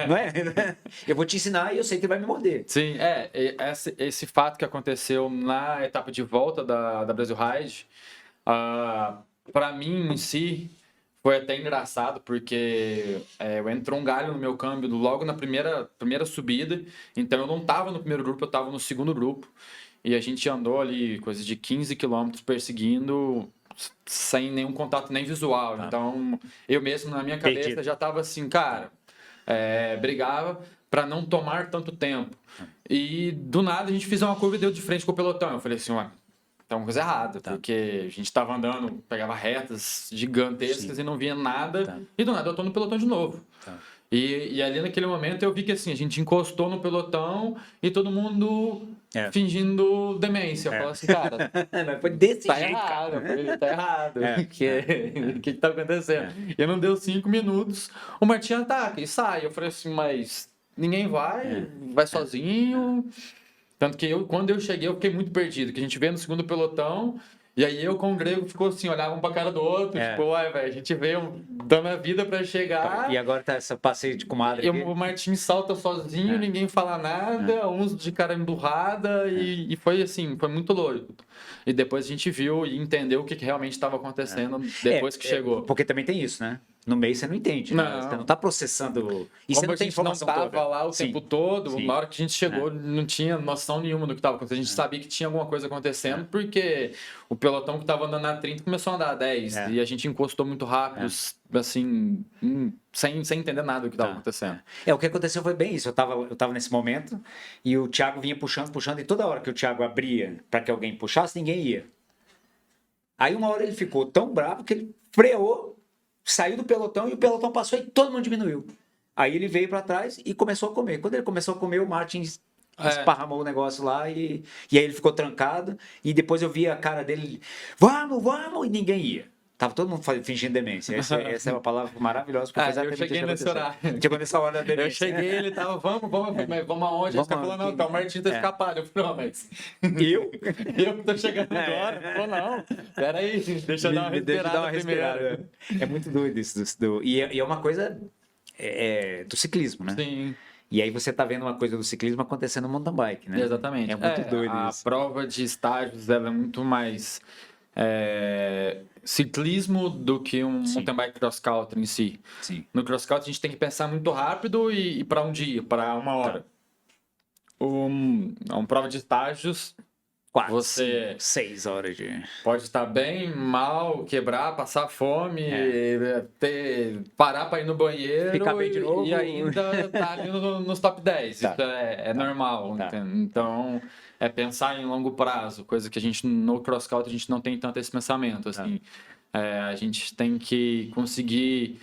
Não é? Eu vou te ensinar e eu sei que ele vai me morder. Sim, esse fato que aconteceu na etapa de volta da Brasil Ride, para mim em si, foi até engraçado, porque entrou um galho no meu câmbio logo na primeira subida, então eu não estava no primeiro grupo, eu estava no segundo grupo. E a gente andou ali coisa de 15 quilômetros perseguindo sem nenhum contato nem visual. Então, eu mesmo na minha cabeça já estava assim, cara, brigava para não tomar tanto tempo. E do nada a gente fez uma curva e deu de frente com o pelotão. Eu falei assim, ué, tem uma coisa errada, porque a gente estava andando, pegava retas gigantescas e não via nada. E do nada eu tô no pelotão de novo. E ali naquele momento eu vi que assim, a gente encostou no pelotão e todo mundo fingindo demência. Eu falo assim, cara, Mas foi desse tá jeito, errado, cara. eu falei, tá errado. É. O que tá acontecendo? E não deu 5 minutos, o Martinho ataca e sai. Eu falei assim, mas ninguém vai sozinho. Tanto que quando eu cheguei, eu fiquei muito perdido, que a gente veio no segundo pelotão, e aí eu com o Grego ficou assim, olhava um pra cara do outro, tipo, uai, velho, a gente veio dando a vida pra chegar. E agora tá essa passeio de comadre aqui. O Martim salta sozinho, ninguém fala nada, uns de cara emburrada, e foi assim, foi muito louco. E depois a gente viu e entendeu o que realmente estava acontecendo depois que chegou. Porque também tem isso, né? No meio você não entende, né? Não. Você não tá processando. E você Como não a tem gente não informação estava toda. lá o Sim. tempo todo, Sim. na hora que a gente chegou, não tinha noção nenhuma do que estava acontecendo. A gente sabia que tinha alguma coisa acontecendo, porque o pelotão que estava andando a 30 começou a andar a 10. E a gente encostou muito rápido, assim, sem entender nada do que estava acontecendo. O que aconteceu foi bem isso. Eu tava nesse momento e o Thiago vinha puxando, e toda hora que o Thiago abria para que alguém puxasse, ninguém ia. Aí uma hora ele ficou tão bravo que ele freou, saiu do pelotão e o pelotão passou e todo mundo diminuiu. Aí ele veio para trás e começou a comer. Quando ele começou a comer, o Martin esparramou o negócio lá e aí ele ficou trancado. E depois eu vi a cara dele, vamos, e ninguém ia. Tava todo mundo fingindo demência. Essa é uma palavra maravilhosa. Eu cheguei nesse horário. Chegou nessa hora da demência. Eu cheguei, ele tava, vamos aonde? Ele falou, não, tá, o Martim tá escapado. Eu falei, não, mas... Eu Eu tô chegando agora. Ele falou, não, peraí, deixa eu dar uma respirada. É muito doido isso. E é uma coisa do ciclismo, né? Sim. E aí você tá vendo uma coisa do ciclismo acontecendo no mountain bike, né? Exatamente. É muito doido isso. A prova de estágios ela é muito mais ciclismo do que um mountain bike cross country em si. Sim. No cross country a gente tem que pensar muito rápido e para um dia, para uma hora. Uma prova de estágios, 4, você 6 horas de... pode estar bem, mal, quebrar, passar fome, parar para ir no banheiro Ficar bem de novo. e ainda tá ali nos top 10. Isso é normal. Então, é pensar em longo prazo, coisa que a gente no cross country a gente não tem tanto esse pensamento. Assim. A gente tem que conseguir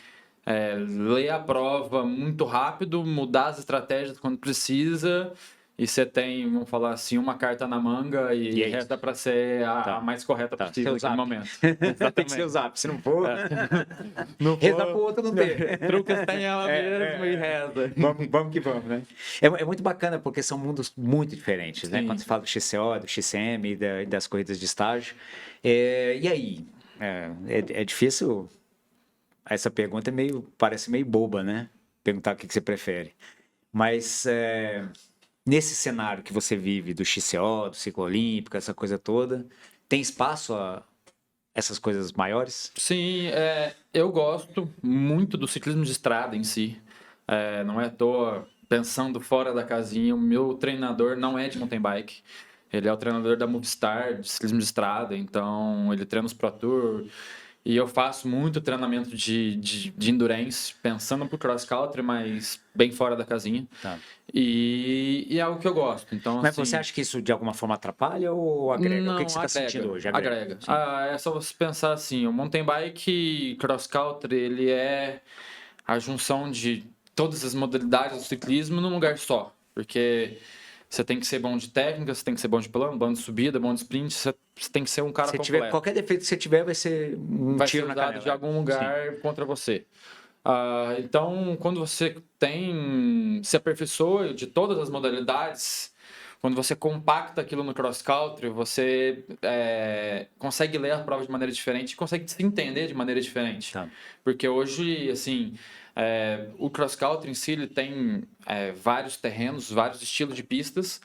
ler a prova muito rápido, mudar as estratégias quando precisa. E você tem, vamos falar assim, uma carta na manga e resta para ser a mais correta possível naquele momento. Tem que ser o zap, se não for... Não reza pro outro não ter. Trucas tem ela mesmo e reza. Vamos que vamos, né? É muito bacana porque são mundos muito diferentes, né? Sim. Quando você fala do XCO, do XCM e das corridas de estágio. E aí? É difícil... Essa pergunta parece meio boba, né? Perguntar o que você prefere. Mas... nesse cenário que você vive do XCO, do ciclo olímpico, essa coisa toda, tem espaço a essas coisas maiores? Sim, eu gosto muito do ciclismo de estrada em si. Não é à toa, pensando fora da casinha, o meu treinador não é de mountain bike. Ele é o treinador da Movistar, de ciclismo de estrada, então ele treina os Pro Tour. E eu faço muito treinamento de endurance, pensando pro cross country, mas bem fora da casinha. Tá. E é algo que eu gosto. Então, Mas assim, você acha que isso de alguma forma atrapalha ou agrega? não, O que você está sentindo hoje? Agrega. É só você pensar assim, o mountain bike cross country, ele é a junção de todas as modalidades do ciclismo num lugar só. Porque... você tem que ser bom de técnica, você tem que ser bom de plano, bom de subida, bom de sprint, você tem que ser um cara completo. Qualquer defeito que você tiver vai ser tiro na canela. De algum lugar contra você. Então, quando você se aperfeiçoa de todas as modalidades, quando você compacta aquilo no cross country, você consegue ler a prova de maneira diferente e consegue se entender de maneira diferente. Tá. Porque hoje, assim... o cross country em si ele tem vários terrenos, vários estilos de pistas,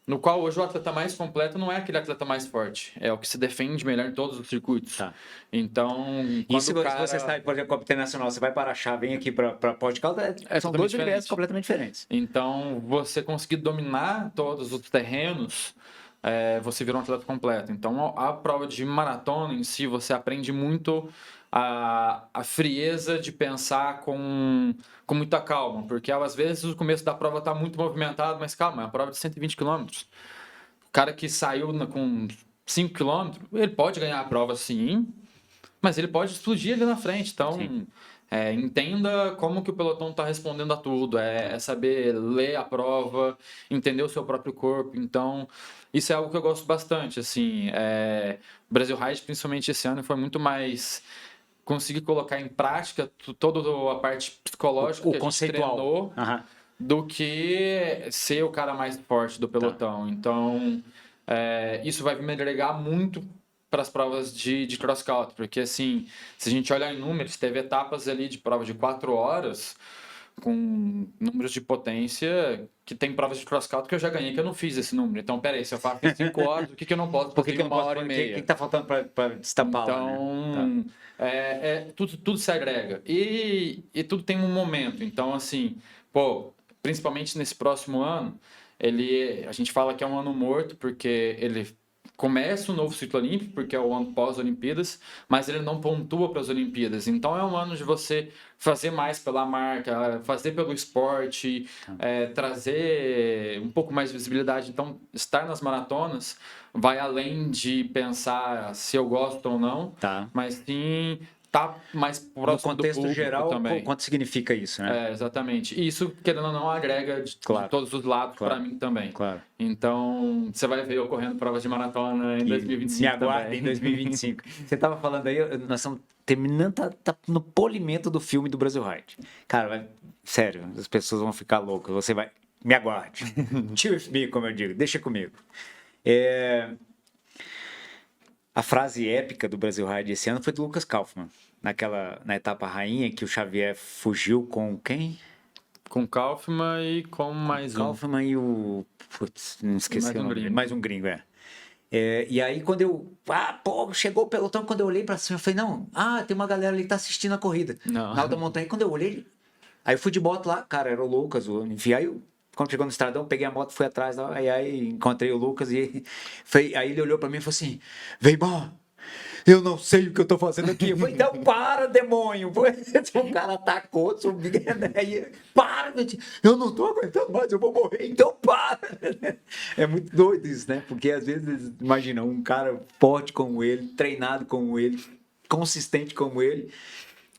no qual hoje o atleta mais completo não é aquele atleta mais forte, é o que se defende melhor em todos os circuitos. Tá. Então, e se você está, por exemplo, Copa Internacional, você vai para Chá, vem aqui para Portugal, são dois universos completamente diferentes. Então, você conseguir dominar todos os terrenos, você vira um atleta completo. Então, a prova de maratona em si, você aprende muito a frieza de pensar com muita calma, porque às vezes o começo da prova está muito movimentado, mas calma, é uma prova de 120 km. O cara que saiu com 5 km, ele pode ganhar a prova sim, mas ele pode explodir ali na frente. Então, Entenda como que o pelotão está respondendo a tudo, é saber ler a prova, entender o seu próprio corpo. Então, isso é algo que eu gosto bastante. Assim, o Brasil Ride, principalmente esse ano, foi muito mais conseguir colocar em prática toda a parte psicológica O que a gente conceitual. treinou Aham. do que ser o cara mais forte do pelotão. Então, isso vai me agregar muito para as provas de cross country, porque assim, se a gente olhar em números, teve etapas ali de prova de 4 horas com números de potência que tem provas de cross country que eu já ganhei, que eu não fiz esse número. Então, peraí, se eu faço em 5 horas, o que que eu não posso Por que fazer que em eu não uma posso hora e fazer? meia? O que tá faltando para destapar lá, né? Então, tudo se agrega. E tudo tem um momento. Então, assim, pô, principalmente nesse próximo ano, a gente fala que é um ano morto, porque ele começa o novo ciclo olímpico, porque é o ano pós-Olimpíadas, mas ele não pontua para as Olimpíadas. Então, é um ano de você fazer mais pela marca, fazer pelo esporte, trazer um pouco mais de visibilidade. Então, estar nas maratonas vai além de pensar se eu gosto ou não, Tá. mas sim tá mais No próximo do contexto público geral, também. quanto significa isso, né? Exatamente. E isso, querendo ou não, agrega de Claro. todos os lados Claro. para mim também. Claro. Então, você vai ver eu correndo provas de maratona em E 2025 me aguarde também. em 2025. Você estava falando aí, nós estamos terminando, tá no polimento do filme do Brasil Ride. Cara, sério, as pessoas vão ficar loucas. Você vai. Me aguarde. Chill with me, como eu digo, deixa comigo. A frase épica do Brasil Ride esse ano foi do Lucas Kaufmann. Na etapa rainha, que o Xavier fugiu com quem? Com Kaufmann e com mais um. Kaufmann e o. Putz, não esqueci Mais um o nome gringo. dele. Mais um gringo, e aí, quando eu. Pô, chegou o pelotão. Quando eu olhei pra cima, eu falei: não, tem uma galera ali que tá assistindo a corrida. Não. Na alta montanha. Quando eu olhei. Aí eu fui de moto lá, cara, era o Lucas. Enfim, aí quando chegou no estradão, peguei a moto, fui atrás. Aí encontrei o Lucas e. Aí ele olhou pra mim e falou assim: vem, bom. Eu não sei o que eu tô fazendo aqui. Eu falei, então para, demônio. O cara atacou, subiu, né? Para, eu não tô aguentando mais, eu vou morrer, então para. É muito doido isso, né? Porque às vezes, imagina, um cara forte como ele, treinado como ele, consistente como ele,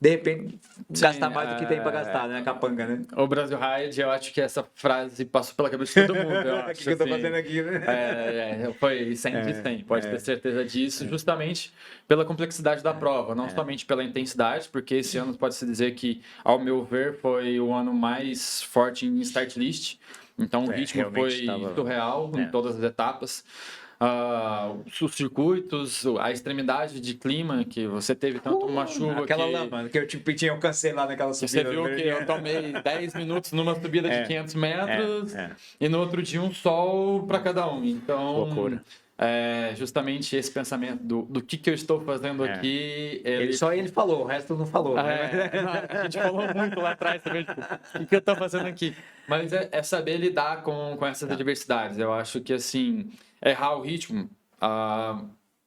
de repente, gastar mais do que tem pra gastar, né? Capanga, né? O Brasil Ride, eu acho que essa frase passou pela cabeça de todo mundo. O que eu tô fazendo aqui, né? Foi 100 de 100, pode ter certeza disso, justamente pela complexidade da prova, não somente pela intensidade, porque esse ano pode-se dizer que, ao meu ver, foi o ano mais forte em start list, então o ritmo foi surreal em todas as etapas. Os circuitos, a extremidade de clima, que você teve tanto uma chuva aquela lama que eu tinha alcancei lá naquela subida. Você viu que eu tomei 10 minutos numa subida de 500 metros e no outro dia um sol para cada um. Então, loucura. Justamente esse pensamento do que eu estou fazendo aqui. Só ele falou, o resto não falou. A gente falou muito lá atrás também, tipo, o que eu estou fazendo aqui. Mas é saber lidar com essas adversidades. Eu acho que, assim, errar o ritmo,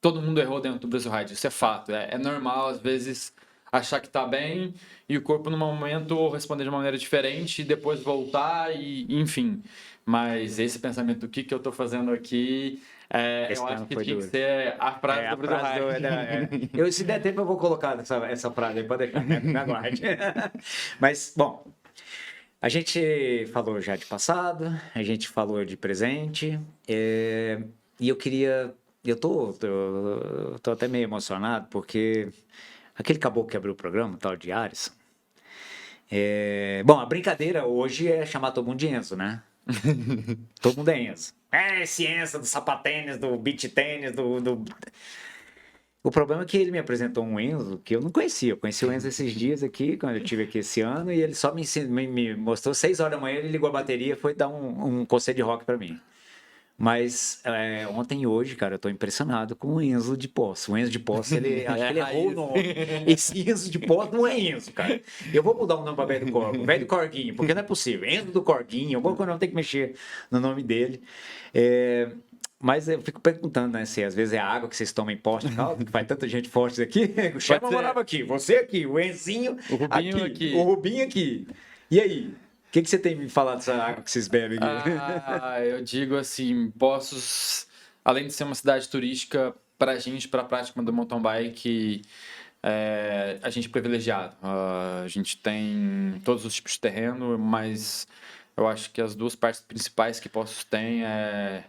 todo mundo errou dentro do Brasil Ride, isso é fato. É normal, às vezes, achar que está bem e o corpo, no momento, responder de uma maneira diferente e depois voltar, enfim. Mas esse pensamento do que eu estou fazendo aqui, eu acho que tinha que ser a frase do Brasil Ride. Se der tempo, eu vou colocar essa frase aí, pode deixar, me aguarde. Mas, bom, a gente falou já de passado, a gente falou de presente, e eu queria... Eu tô até meio emocionado, porque aquele caboclo que abriu o programa, o tal de Arisson, bom, a brincadeira hoje é chamar todo mundo de Enzo, né? Todo mundo é Enzo. Esse Enzo do sapatênis, do beach tênis, O problema é que ele me apresentou um Enzo que eu não conhecia. Eu conheci o Enzo esses dias aqui, quando eu estive aqui esse ano, e ele só me mostrou 6 horas da manhã, ele ligou a bateria e foi dar um concerto de rock pra mim. Mas ontem e hoje, cara, eu tô impressionado com o Enzo de Poço. O Enzo de Poço, acho que ele errou o nome. Esse Enzo de Poço não é Enzo, cara. Eu vou mudar o nome pra Velho do Corguinho. Velho do Corguinho, porque não é possível. Enzo do Corguinho, alguma coisa não tem que mexer no nome dele. Mas eu fico perguntando, né, se às vezes é a água que vocês tomam em poste caldo, que faz tanta gente forte aqui. O Chama morava aqui, você aqui, o Enzinho o Rubinho aqui. O Rubinho aqui. E aí? O que você tem me falado dessa água que vocês bebem aqui? Eu digo assim, Poços, além de ser uma cidade turística, pra gente, pra prática do mountain bike, a gente é privilegiado. A gente tem todos os tipos de terreno, mas eu acho que as duas partes principais que Poços tem é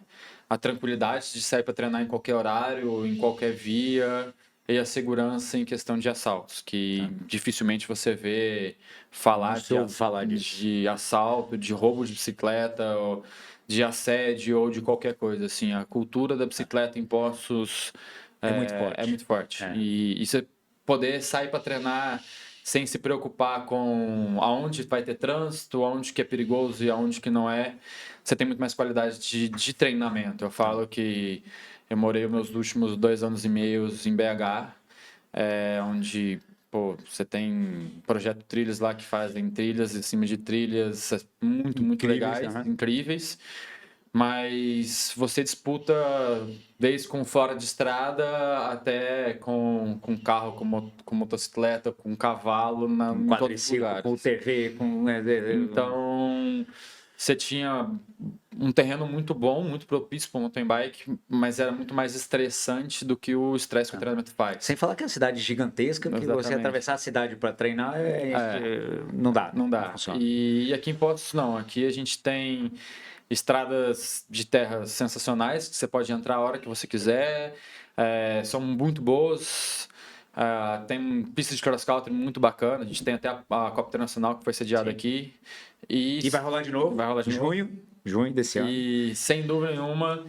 a tranquilidade de sair para treinar em qualquer horário, em qualquer via, e a segurança em questão de assaltos, que dificilmente você vê falar Não ouve falar disso. de assalto, de roubo de bicicleta, ou de assédio ou de qualquer coisa. Assim, a cultura da bicicleta em Poços É muito forte. é muito forte. É. E você poder sair para treinar sem se preocupar com aonde vai ter trânsito, aonde que é perigoso e aonde que não é, você tem muito mais qualidade de treinamento. Eu falo que eu morei meus últimos 2 anos e meio em BH, onde pô, você tem projeto trilhas lá que fazem trilhas em cima de trilhas muito Incríveis, legais, aham. incríveis. Mas você disputa desde com fora de estrada até com carro, com motocicleta, com cavalo, em todos os Quadriciclo, lugares. com TV, com... Então, você tinha um terreno muito bom, muito propício para o mountain bike, mas era muito mais estressante do que o estresse que o treinamento faz. Sem falar que é uma cidade gigantesca, que você Exatamente. atravessar a cidade para treinar, não dá. Não dá. funciona. E aqui em Poços, não. Aqui a gente tem estradas de terra sensacionais, que você pode entrar a hora que você quiser, são muito boas. Tem pista de cross country muito bacana. A gente tem até a Copa Internacional que foi sediada aqui. E vai rolar de novo? Vai rolar de novo. Junho desse ano. E sem dúvida nenhuma,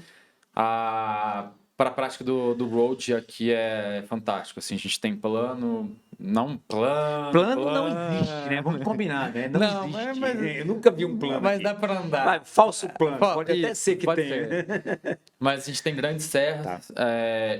para a prática do road aqui é fantástico. Assim, a gente tem plano, não plano. Plano não existe, né? Vamos combinar, né? Não existe. mas- Eu nunca vi um plano. Mas aqui. dá para andar. Vai, falso plano. Pode até Isso, ser que pode tenha. ser. Mas a gente tem grandes serras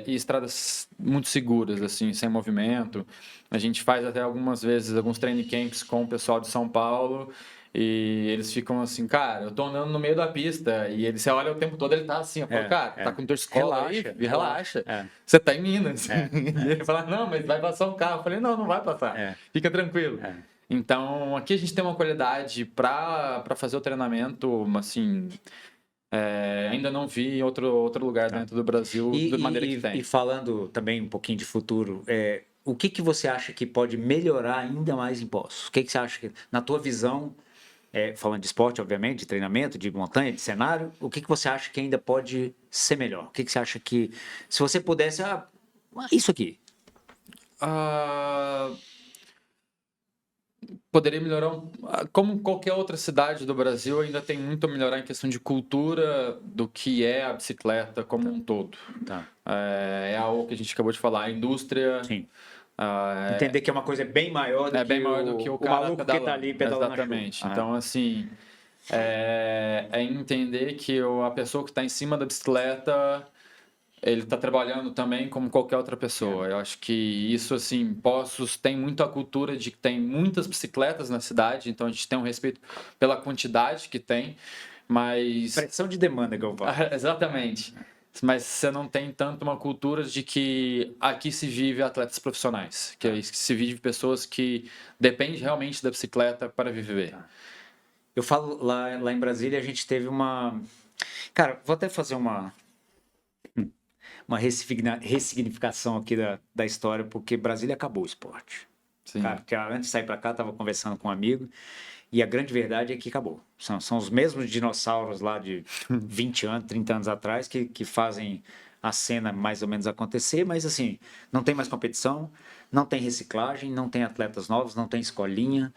e estradas muito seguras, assim, sem movimento. A gente faz até algumas vezes alguns training camps com o pessoal de São Paulo e eles ficam assim, cara, eu tô andando no meio da pista e você olha o tempo todo, ele tá assim, eu falo, cara, tá com torcicolo aí, relaxa. Você tá em Minas. E ele fala, não, mas vai passar um carro. Eu falei, não vai passar. Fica tranquilo. Então, aqui a gente tem uma qualidade para fazer o treinamento, assim, ainda não vi em outro lugar dentro do Brasil da maneira que tem. E falando também um pouquinho de futuro, o que você acha que pode melhorar ainda mais em Poços? O que você acha que, na tua visão, falando de esporte, obviamente, de treinamento, de montanha, de cenário, o que você acha que ainda pode ser melhor? O que você acha que, se você pudesse, isso aqui. Poderia melhorar, como qualquer outra cidade do Brasil, ainda tem muito a melhorar em questão de cultura do que é a bicicleta como um todo. É algo que a gente acabou de falar, a indústria. Sim. Entender que é uma coisa bem maior do que o cara maluco que tá ali pedalando. Exatamente. Então, assim, é entender que a pessoa que está em cima da bicicleta, ele está trabalhando também como qualquer outra pessoa. Eu acho que isso, assim, Poços tem muito a cultura de que tem muitas bicicletas na cidade, então a gente tem um respeito pela quantidade que tem, mas... Pressão de demanda que eu falo. Exatamente. Mas você não tem tanto uma cultura de que aqui se vive atletas profissionais, que se vive pessoas que dependem realmente da bicicleta para viver. Eu falo, lá em Brasília, a gente teve uma... Cara, vou até fazer uma ressignificação aqui da história, porque Brasília acabou o esporte. Sim. Cara, porque antes de sair para cá, estava conversando com um amigo, e a grande verdade é que acabou. São os mesmos dinossauros lá de 20 anos, 30 anos atrás, que fazem a cena mais ou menos acontecer, mas assim, não tem mais competição, não tem reciclagem, não tem atletas novos, não tem escolinha.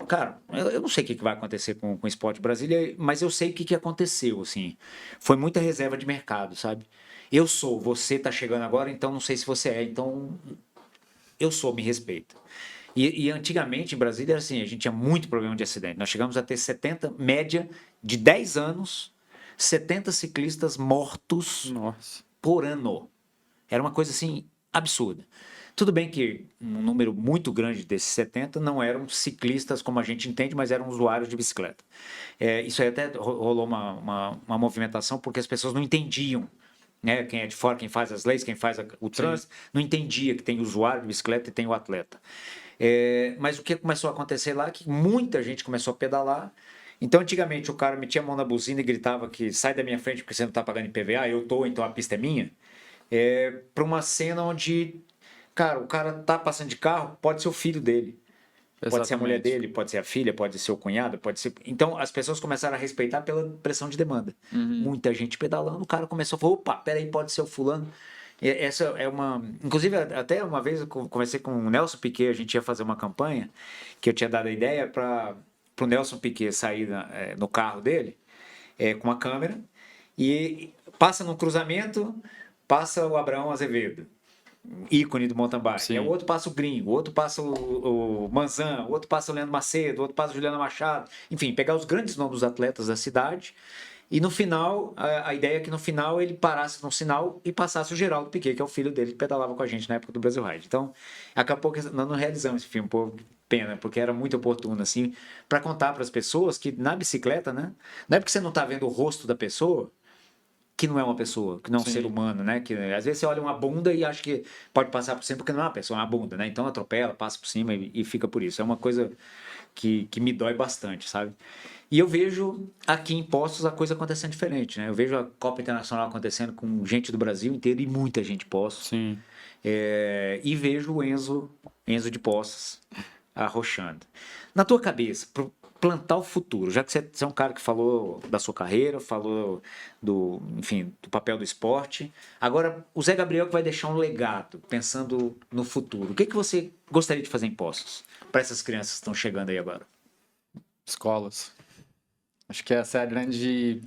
Cara, eu não sei o que vai acontecer com o esporte Brasília, mas eu sei o que aconteceu, assim. Foi muita reserva de mercado, sabe? Você tá chegando agora, então não sei se você então eu sou, me respeita. E antigamente em Brasília era assim, a gente tinha muito problema de acidente. Nós chegamos a ter 70, média de 10 anos, 70 ciclistas mortos por ano. Era uma coisa assim absurda. Tudo bem que um número muito grande desses 70 não eram ciclistas como a gente entende, mas eram usuários de bicicleta. Isso aí até rolou uma movimentação porque as pessoas não entendiam, né? Quem é de fora, quem faz as leis, quem faz o trânsito, não entendia que tem o usuário de bicicleta e tem o atleta. Mas o que começou a acontecer lá é que muita gente começou a pedalar. Então, antigamente, o cara metia a mão na buzina e gritava que sai da minha frente porque você não está pagando IPVA, eu tô, então a pista é minha. Para uma cena onde, Cara, o cara tá passando de carro, pode ser o filho dele. Pode ser a mulher Exatamente. dele, pode ser a filha, pode ser o cunhado, pode ser. Então as pessoas começaram a respeitar pela pressão de demanda. Uhum. Muita gente pedalando, o cara começou a falar: opa, peraí, pode ser o fulano. Essa é uma. Inclusive, até uma vez eu conversei com o Nelson Piquet, a gente ia fazer uma campanha que eu tinha dado a ideia para o Nelson Piquet sair no carro dele com uma câmera e passa no cruzamento, passa o Abraão Azevedo, ícone do mountain bike. Sim. O outro passa o Gringo, o outro passa o Manzan, o outro passa o Leandro Macedo, o outro passa o Juliano Machado. Enfim, pegar os grandes nomes dos atletas da cidade. E no final, a ideia é que no final ele parasse num sinal e passasse o Geraldo Piquet, que é o filho dele que pedalava com a gente na época do Brasil Ride. Então, acabou que nós não realizamos esse filme, pô, pena, porque era muito oportuno, assim, para contar para as pessoas que na bicicleta, né? Não é porque você não tá vendo o rosto da pessoa que não é uma pessoa, que não é um Sim. ser humano, né? Que às vezes você olha uma bunda e acha que pode passar por cima porque não é uma pessoa, é uma bunda, né? Então atropela, passa por cima e fica por isso. É uma coisa que me dói bastante, sabe? E eu vejo aqui em Poços a coisa acontecendo diferente, né? Eu vejo a Copa Internacional acontecendo com gente do Brasil inteiro e muita gente de Poços. Sim. E vejo o Enzo de Poços arrochando. Na tua cabeça, plantar o futuro, já que você é um cara que falou da sua carreira, falou enfim, do papel do esporte. Agora, o Zé Gabriel que vai deixar um legado, pensando no futuro. O que você gostaria de fazer em Poços para essas crianças que estão chegando aí agora? Escolas. Acho que essa é a grande.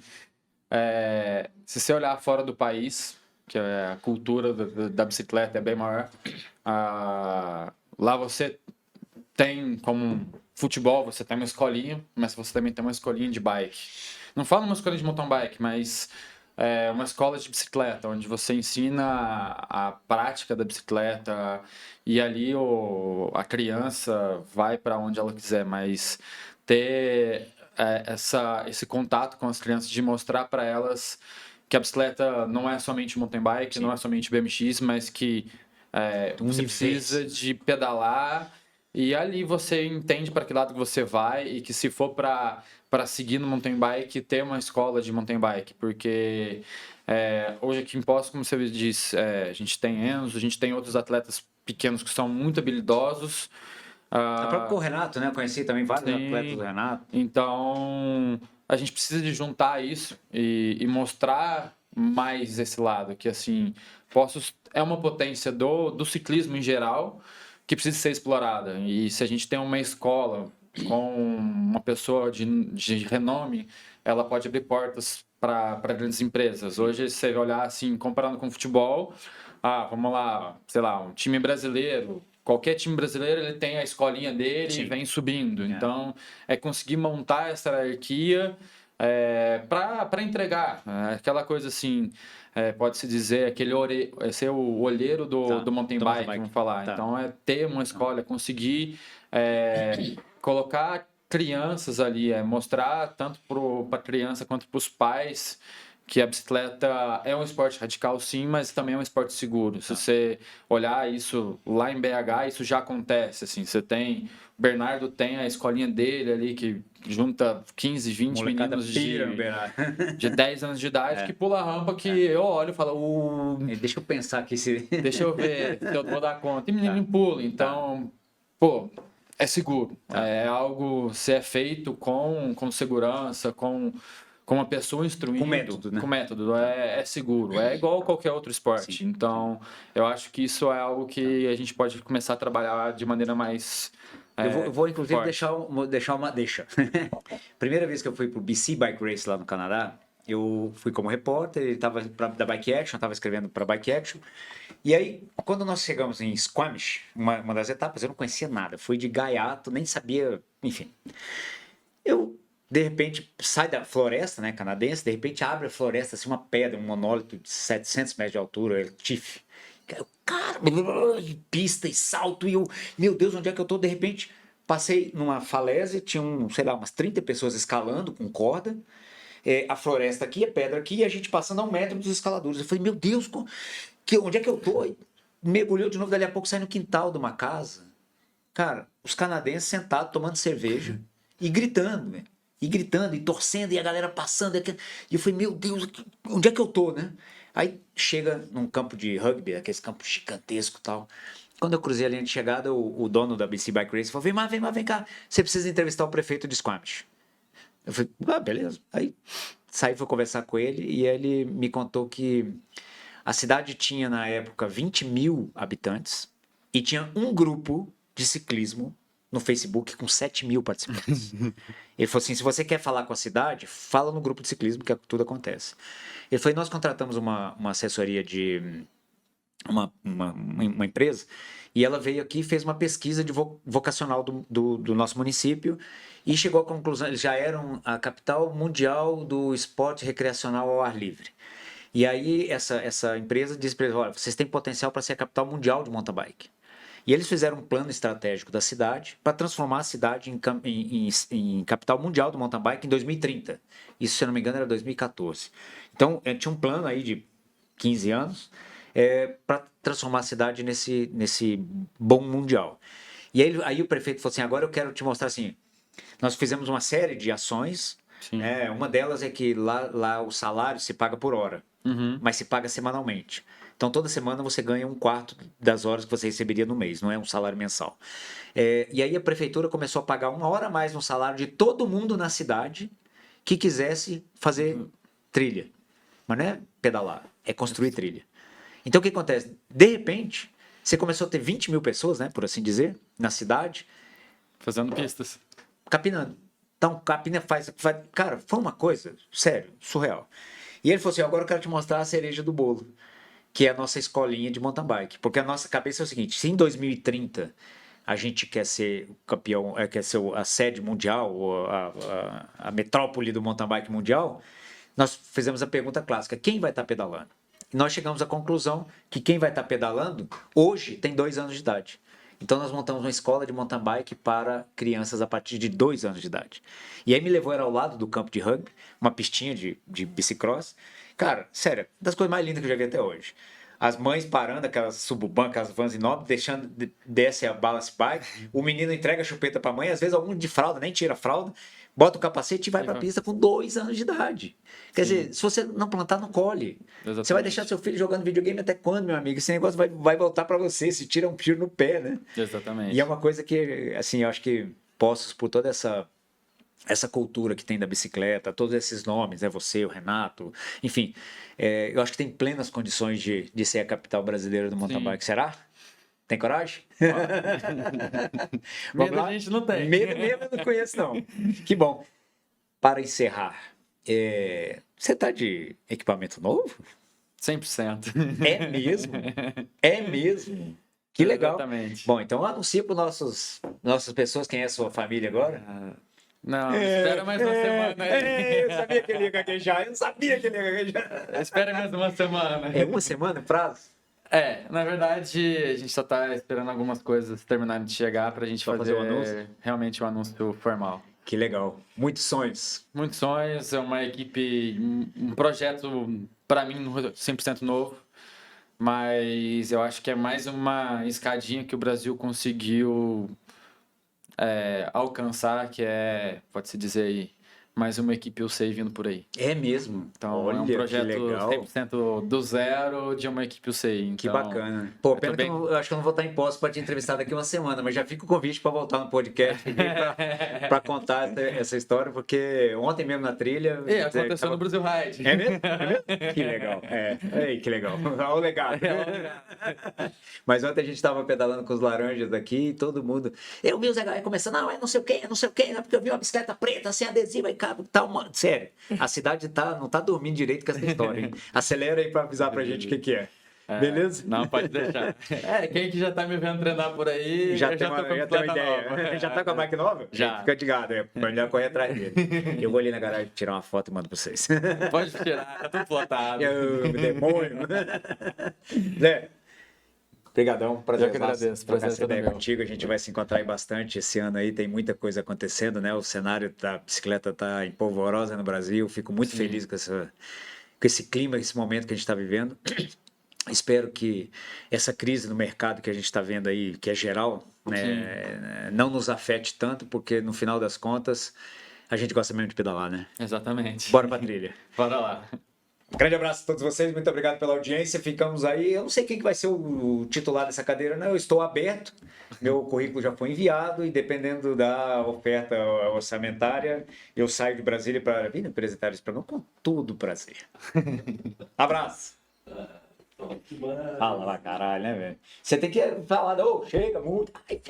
Se você olhar fora do país, que a cultura da bicicleta é bem maior, lá você tem como futebol, você tem uma escolinha, mas você também tem uma escolinha de bike. Não falo uma escolinha de mountain bike, mas uma escola de bicicleta, onde você ensina a prática da bicicleta e ali a criança vai para onde ela quiser, mas ter esse contato com as crianças, de mostrar para elas que a bicicleta não é somente mountain bike, Sim. não é somente BMX, mas que Um você universo. precisa de pedalar e ali você entende para que lado que você vai e que se for para seguir no mountain bike, ter uma escola de mountain bike, porque hoje aqui em Poços, como você disse, a gente tem Enzo, a gente tem outros atletas pequenos que são muito habilidosos. O próprio Renato, né? Eu conheci também vários Sim. atletas do Renato. Então, a gente precisa de juntar isso e mostrar mais esse lado, que assim, Poços é uma potência do ciclismo em geral, que precisa ser explorada. E se a gente tem uma escola com uma pessoa de renome, ela pode abrir portas para grandes empresas. Hoje, se você olhar assim, comparando com o futebol, vamos lá, sei lá, um time brasileiro. Qualquer time brasileiro ele tem a escolinha dele Sim. e vem subindo. Então, é conseguir montar essa hierarquia para entregar. Aquela coisa assim, pode-se dizer, ser o olheiro do mountain bike, vamos falar. Tá. Então, é ter uma escola, conseguir colocar crianças ali, mostrar tanto para a criança quanto para os pais que a bicicleta é um esporte radical, sim, mas também é um esporte seguro. Se você olhar isso lá em BH, isso já acontece. Assim, o Bernardo tem a escolinha dele ali, que junta 15, 20 Molecada meninos pira no Bernardo. de 10 anos de idade que pula a rampa que eu olho e falo, Deixa eu pensar aqui se. deixa eu ver se eu vou dar conta. E menino pula, então, pô, é seguro. É algo, se é feito com segurança, com uma pessoa instruindo. Com método, né? Com método, é seguro. É igual qualquer outro esporte. Sim. Então, eu acho que isso é algo que a gente pode começar a trabalhar de maneira mais. Eu vou inclusive, forte. deixar uma deixa. Primeira vez que eu fui pro BC Bike Race lá no Canadá, eu fui como repórter, ele estava da Bike Action, eu estava escrevendo para Bike Action. E aí, quando nós chegamos em Squamish, uma das etapas, eu não conhecia nada. Fui de gaiato, nem sabia, enfim. Eu, de repente, sai da floresta, né, canadense, de repente abre a floresta, assim, uma pedra, um monólito de 700 metros de altura, TIFF. Cara, pista e salto, e eu, meu Deus, onde é que eu tô? De repente, passei numa falésia, tinha, sei lá, umas 30 pessoas escalando com corda, a floresta aqui, a pedra aqui, e a gente passando a 1 metro dos escaladores. Eu falei, meu Deus, onde é que eu tô? E mergulhou de novo, dali a pouco sai no quintal de uma casa. Cara, os canadenses sentados, tomando cerveja e gritando, velho. E gritando, e torcendo, e a galera passando. E eu falei, meu Deus, onde é que eu tô, né? Aí chega num campo de rugby, aquele campo gigantesco e tal. Quando eu cruzei a linha de chegada, o dono da BC Bike Race falou, vem cá, você precisa entrevistar o prefeito de Squamish. Eu falei, beleza. Aí saí, fui conversar com ele e ele me contou que a cidade tinha, na época, 20 mil habitantes e tinha um grupo de ciclismo no Facebook com 7 mil participantes. Ele falou assim, se você quer falar com a cidade, fala no grupo de ciclismo que tudo acontece. Ele falou, nós contratamos uma assessoria de uma empresa e ela veio aqui e fez uma pesquisa de vocacional do nosso município e chegou à conclusão, eles já eram a capital mundial do esporte recreacional ao ar livre. E aí essa empresa disse para eles, olha, vocês têm potencial para ser a capital mundial de mountain bike. E eles fizeram um plano estratégico da cidade para transformar a cidade em capital mundial do mountain bike em 2030. Isso, se eu não me engano, era 2014. Então, tinha um plano aí de 15 anos para transformar a cidade nesse bom mundial. E aí o prefeito falou assim, agora eu quero te mostrar assim, nós fizemos uma série de ações, uma delas é que lá o salário se paga por hora, mas se paga semanalmente. Então, toda semana você ganha 1/4 das horas que você receberia no mês, não é um salário mensal. E aí a prefeitura começou a pagar 1 hora a mais no salário de todo mundo na cidade que quisesse fazer trilha. Mas não é pedalar, é construir trilha. Então, o que acontece? De repente, você começou a ter 20 mil pessoas, né, por assim dizer, na cidade. Fazendo pistas. Capinando. Então, capina faz... Cara, foi uma coisa, sério, surreal. E ele falou assim, agora eu quero te mostrar a cereja do bolo, que é a nossa escolinha de mountain bike. Porque a nossa cabeça é o seguinte, se em 2030 a gente quer ser o campeão, quer ser a sede mundial, ou a metrópole do mountain bike mundial, nós fizemos a pergunta clássica, quem vai estar pedalando? E nós chegamos à conclusão que quem vai estar pedalando hoje tem 2 anos de idade. Então nós montamos uma escola de mountain bike para crianças a partir de 2 anos de idade. E aí me levou, era ao lado do campo de rugby, uma pistinha de bicicross. Cara, sério, das coisas mais lindas que eu já vi até hoje. As mães parando, aquelas suburban, aquelas vans enormes, desce a balance bike, o menino entrega a chupeta para a mãe, às vezes algum de fralda, nem tira a fralda, bota o capacete e vai para a pista com 2 anos de idade. Quer dizer, se você não plantar, não colhe. Exatamente. Você vai deixar seu filho jogando videogame até quando, meu amigo? Esse negócio vai voltar para você, se tira um tiro no pé, né? Exatamente. E é uma coisa que, assim, eu acho que Poços, por toda essa cultura que tem da bicicleta, todos esses nomes, você, o Renato, enfim, eu acho que tem plenas condições de ser a capital brasileira do mountain bike. Será? Tem coragem? Medo a gente não tem. Medo eu não conheço, não. Que bom. Para encerrar, você tá de equipamento novo? 100%. É mesmo? É mesmo? Que legal. Exatamente. Bom, então anuncia para nossas pessoas quem é a sua família agora. Não, espera mais uma semana aí. Eu sabia que ele ia gaguejar, Espera mais uma semana. É uma semana o prazo? Na verdade, a gente só tá esperando algumas coisas terminarem de chegar pra gente fazer o anúncio? realmente o anúncio formal. Que legal. Muitos sonhos. Muitos sonhos, é uma equipe, um projeto, para mim, 100% novo, mas eu acho que é mais uma escadinha que o Brasil conseguiu alcançar, que pode-se dizer aí, mais uma equipe UCI vindo por aí. É mesmo? Então, olha, é um projeto que legal. 100% do zero de uma equipe UCI. Então, Que bacana. Pô, pena que bem... eu acho que eu não vou estar em posse para te entrevistar daqui uma semana, mas já fica o convite para voltar no podcast para contar essa história, porque ontem mesmo na trilha... aconteceu no Brasil Ride. É mesmo? Que legal. Que legal. Olha o legado. Mas ontem a gente estava pedalando com os laranjas aqui e todo mundo... Eu vi o Zé Gaia começando, não sei o quê, porque eu vi uma bicicleta preta, sem adesivo, aí tal, sério, a cidade não tá dormindo direito com essa história, hein? Acelera aí para avisar pra gente o que é. Beleza? Não, pode deixar. Quem que já tá me vendo treinar por aí, já tem tem uma ideia. Nova. Já tá com a bike nova? Já. Fica ligado, melhor correr atrás dele. Eu vou ali na garagem tirar uma foto e mando pra vocês. Pode tirar, tá tudo plotado. Demônio. Zé, obrigadão, prazer. Eu que agradeço, prazer ser ideia meu. contigo, a gente vai se encontrar aí bastante esse ano aí, tem muita coisa acontecendo, né? O cenário da bicicleta tá em polvorosa no Brasil, fico muito feliz com esse clima, esse momento que a gente está vivendo. Espero que essa crise no mercado que a gente está vendo aí, que é geral, né, não nos afete tanto, porque no final das contas a gente gosta mesmo de pedalar, né? Exatamente. Bora pra trilha. Bora lá. Grande abraço a todos vocês, muito obrigado pela audiência. Ficamos aí. Eu não sei quem que vai ser o titular dessa cadeira, não. Eu estou aberto. Meu currículo já foi enviado e dependendo da oferta orçamentária, eu saio de Brasília para vir apresentar esse programa com todo prazer. Abraço. Fala lá, caralho, né, velho? Você tem que falar, chega muito. Ai,